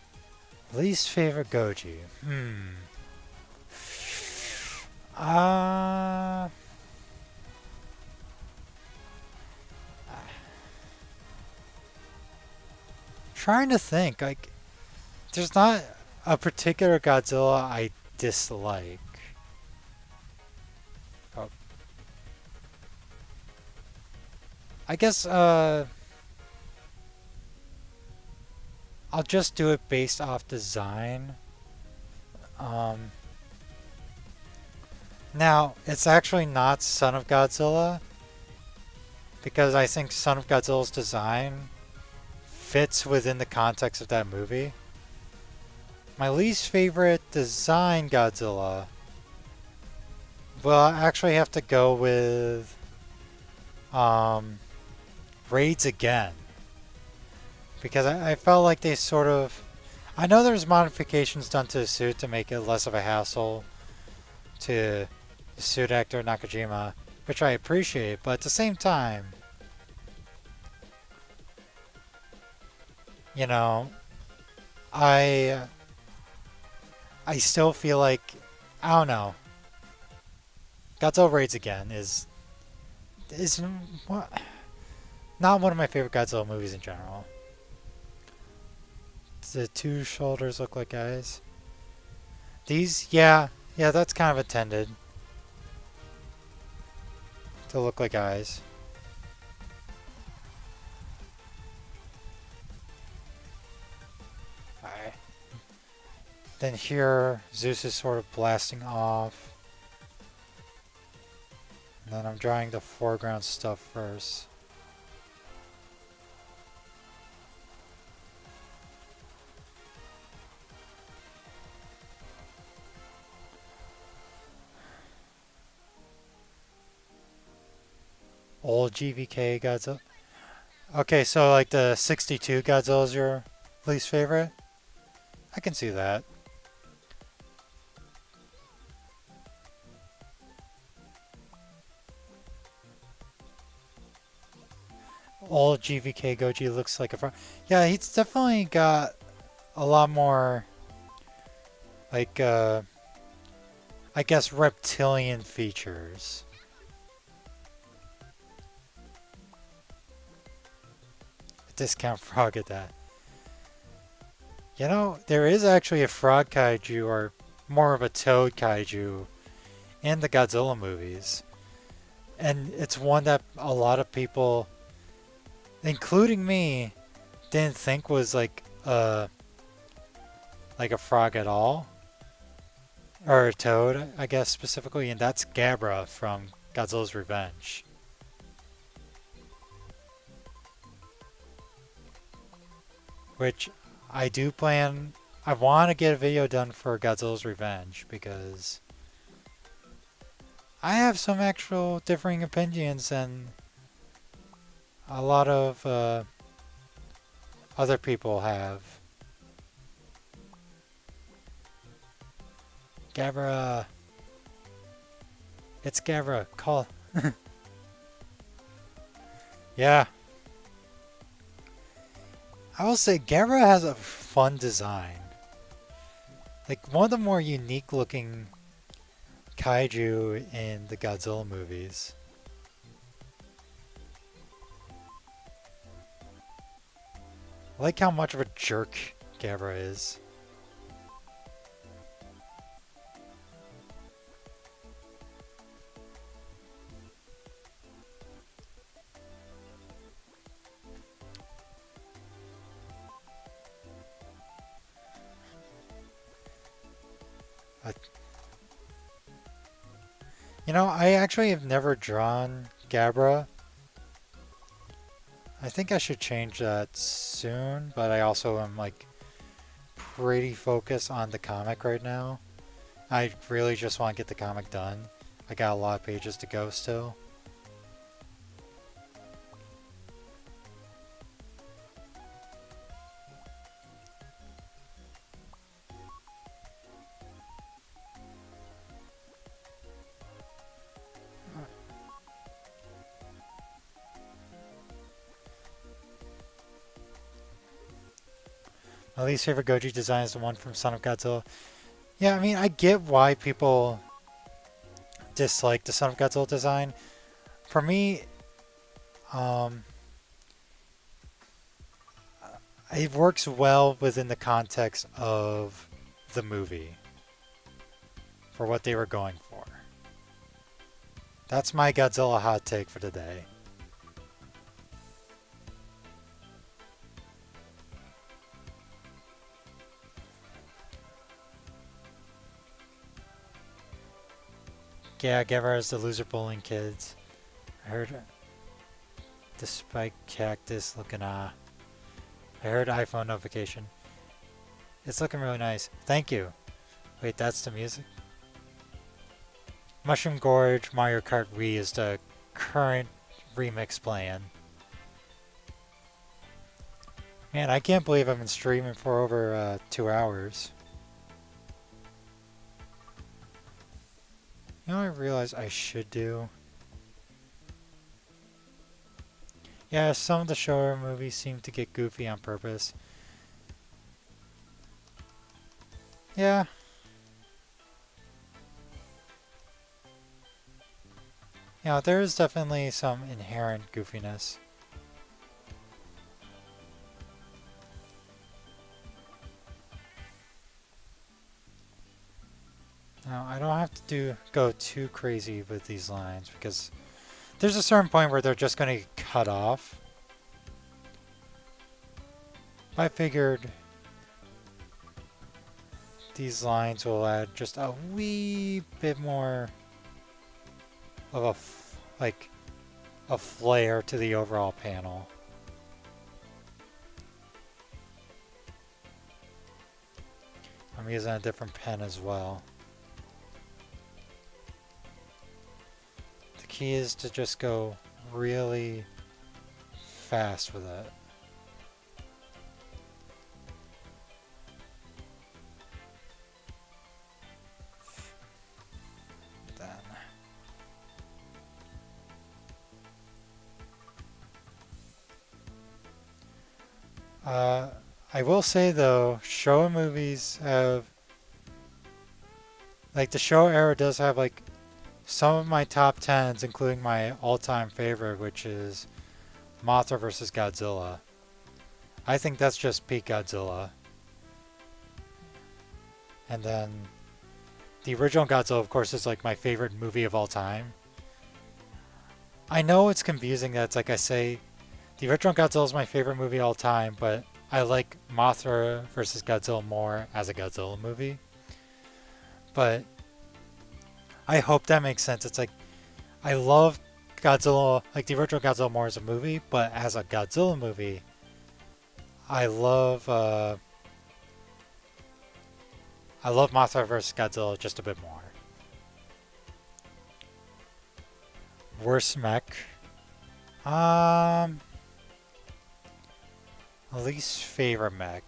Least favorite Goji? Trying to think, like, there's not a particular Godzilla I dislike. Oh. I guess, I'll just do it based off design. Now, it's actually not Son of Godzilla, because I think Son of Godzilla's design fits within the context of that movie. My least favorite design Godzilla, well, I actually have to go with Raids Again. Because I felt like they sort of... I know there's modifications done to the suit to make it less of a hassle to the suit actor Nakajima, which I appreciate, but at the same time, I still feel like, I don't know, Godzilla Raids Again is not one of my favorite Godzilla movies in general. The two shoulders look like eyes. These, yeah, that's kind of intended to look like eyes. Alright. Then here, Zeus is sort of blasting off. And then I'm drawing the foreground stuff first. Old GVK Godzilla. Okay, so like the 62 Godzilla is your least favorite? I can see that. Old GVK Goji looks like a frog. Yeah, he's definitely got a lot more, like, I guess reptilian features. Discount frog at that. There is actually a frog kaiju, or more of a toad kaiju, in the Godzilla movies. And it's one that a lot of people, including me, didn't think was like a frog at all. Or a toad, I guess specifically, and that's Gabra from Godzilla's Revenge. Which I do plan... I want to get a video done for Godzilla's Revenge because I have some actual differing opinions and a lot of other people have. Gabra... It's Gabra. Call... Yeah. I will say Gabra has a fun design. Like one of the more unique looking kaiju in the Godzilla movies. I like how much of a jerk Gabra is. You know, I actually have never drawn Gabra. I think I should change that soon, but I also am like pretty focused on the comic right now. I really just want to get the comic done. I got a lot of pages to go still. My least favorite Goji design is the one from Son of Godzilla. Yeah, I mean, I get why people dislike the Son of Godzilla design. For me, um, it works well within the context of the movie for what they were going for. That's my Godzilla hot take for today. Yeah, Gabra is the loser bullying kids. I heard the spike cactus looking I heard iPhone notification. It's looking really nice. Thank you. Wait, that's the music? Mushroom Gorge Mario Kart Wii is the current remix playing. Man, I can't believe I've been streaming for over 2 hours. You know what I realized I should do? Yeah, some of the Showa movies seem to get goofy on purpose. Yeah. You know, there is definitely some inherent goofiness. Now, I don't have to go too crazy with these lines because there's a certain point where they're just going to cut off. I figured these lines will add just a wee bit more of a flair to the overall panel. I'm using a different pen as well. The key is to just go really fast with it. I will say though, Showa movies have, like the Showa era does have like some of my top 10s, including my all-time favorite, which is Mothra vs. Godzilla. I think that's just peak Godzilla. And then the original Godzilla, of course, is like my favorite movie of all time. I know it's confusing that it's like I say the original Godzilla is my favorite movie of all time, but I like Mothra vs. Godzilla more as a Godzilla movie. But I hope that makes sense. It's like I love Godzilla, like the original Godzilla more as a movie, but as a Godzilla movie, I love Mothra vs. Godzilla just a bit more. Worst mech? Least favorite mech.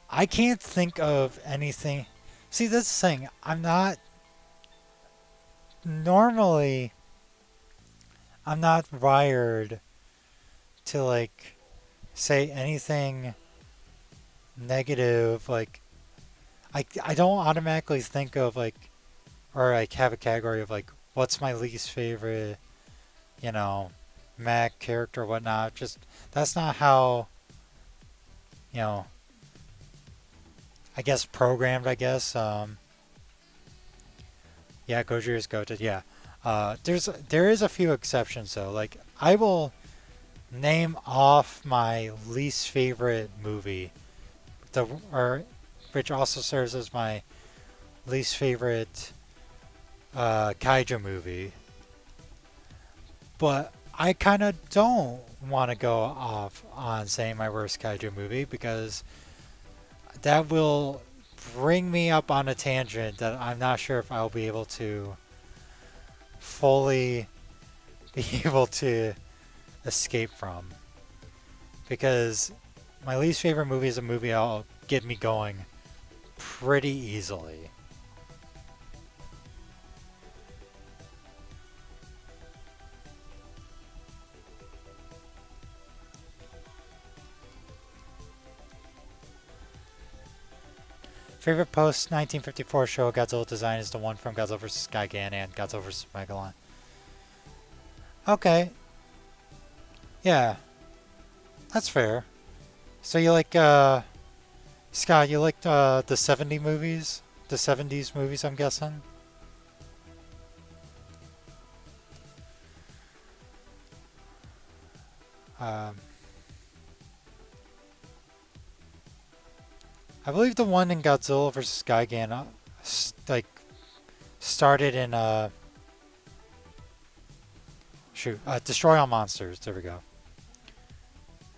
I can't think of anything. See, that's the thing. Normally, I'm not wired to like say anything negative, like I don't automatically think of like or like have a category of like what's my least favorite, you know, Mech character or whatnot. Just that's not how, you know, I guess programmed, I guess. Yeah, Gojira is goated. Yeah. There is a few exceptions though. Like I will name off my least favorite movie, or which also serves as my least favorite kaiju movie. But I kind of don't want to go off on saying my worst kaiju movie because that will bring me up on a tangent that I'm not sure if I'll be able to fully be able to escape from. Because my least favorite movie is a movie that'll get me going pretty easily. Favorite post 1954 show Godzilla design is the one from Godzilla vs. Gigan and Godzilla vs. Megalon. Okay. Yeah, that's fair. So you like, Scott, you like the 70 movies? The 70s movies, I'm guessing? Um, I believe the one in Godzilla vs. Gigan, like, started in, Destroy All Monsters. There we go.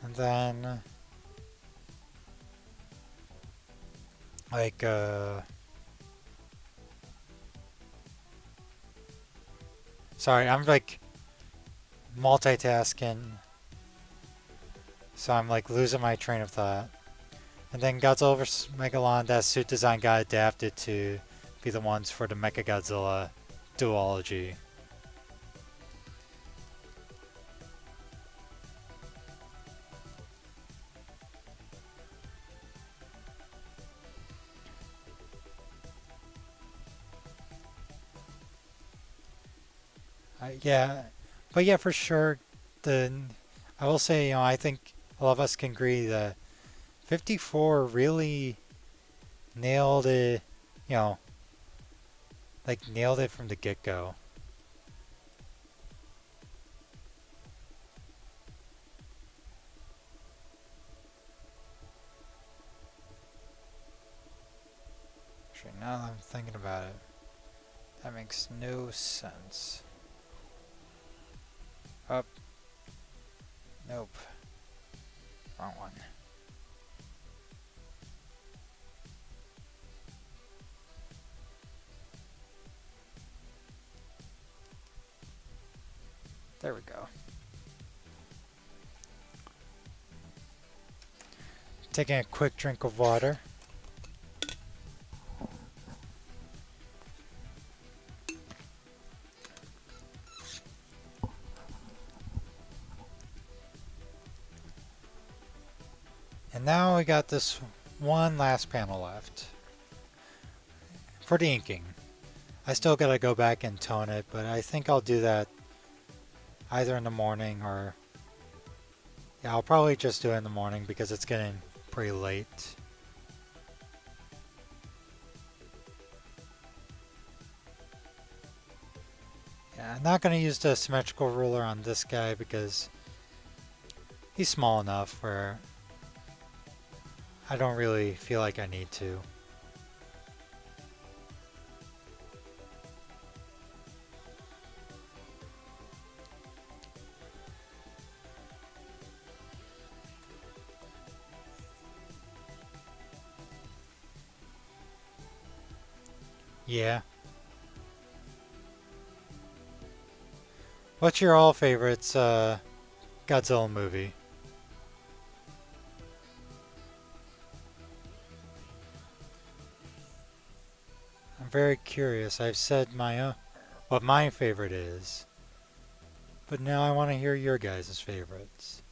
And then, like, sorry, I'm like multitasking, so I'm like losing my train of thought. And then Godzilla vs. Megalon, that suit design got adapted to be the ones for the Mechagodzilla duology. Yeah, but yeah, for sure. The I will say, I think all of us can agree that 54 really nailed it. You know, like nailed it from the get go. Actually, now that I'm thinking about it, that makes no sense. Up. Nope. Wrong one. There we go. Taking a quick drink of water. And now we got this one last panel left for the inking. I still gotta go back and tone it, but I think I'll do that either in the morning or... Yeah, I'll probably just do it in the morning because it's getting pretty late. Yeah, I'm not gonna use the symmetrical ruler on this guy because he's small enough where I don't really feel like I need to. Yeah. What's your all favorites Godzilla movie? I'm very curious. I've said my own, what my favorite is, but now I want to hear your guys' favorites.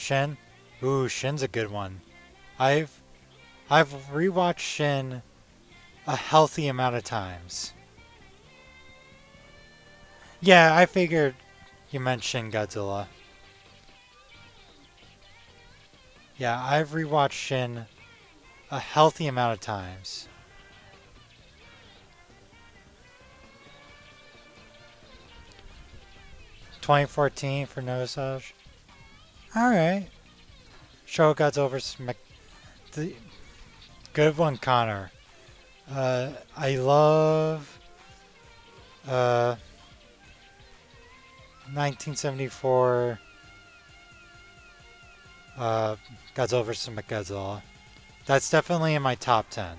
Shin? Ooh, Shin's a good one. I've rewatched Shin a healthy amount of times. Yeah, I figured you meant Shin Godzilla. Yeah, I've rewatched Shin a healthy amount of times. $2014 for Nosage. Alright. Show God's over the good one, Connor. I love 1974 Godzilla vs. Mechagodzilla. That's definitely in my top 10.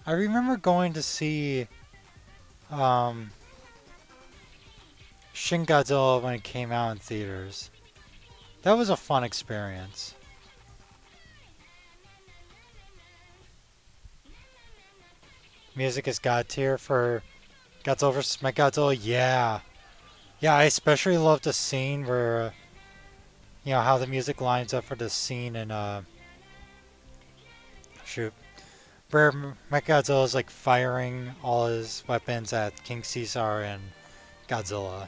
I remember going to see Shin Godzilla when it came out in theaters. That was a fun experience. Music is God tier for Godzilla vs. Mechagodzilla. Yeah. Yeah, I especially love the scene where, how the music lines up for the scene in, shoot, where Mechagodzilla is like firing all his weapons at King Caesar and Godzilla.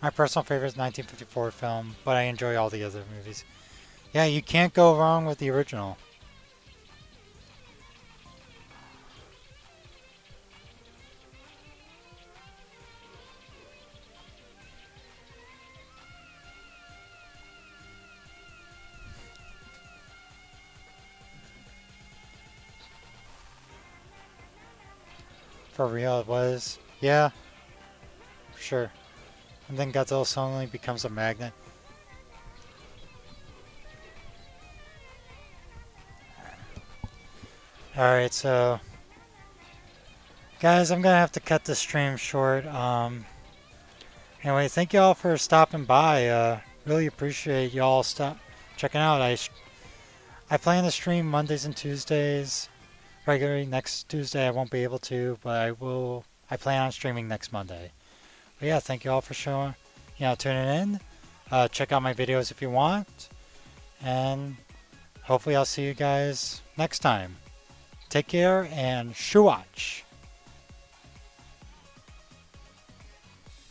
My personal favorite is 1954 film, but I enjoy all the other movies. Yeah, you can't go wrong with the original. For real, it was. Yeah, sure. And then Godzilla suddenly becomes a magnet. Alright, so guys, I'm gonna have to cut this stream short. Anyway, thank y'all for stopping by. Really appreciate y'all checking out. I plan to stream Mondays and Tuesdays regularly. Next Tuesday I won't be able to, but I plan on streaming next Monday. But yeah, thank you all for tuning in. Check out my videos if you want. And hopefully I'll see you guys next time. Take care and shoo watch.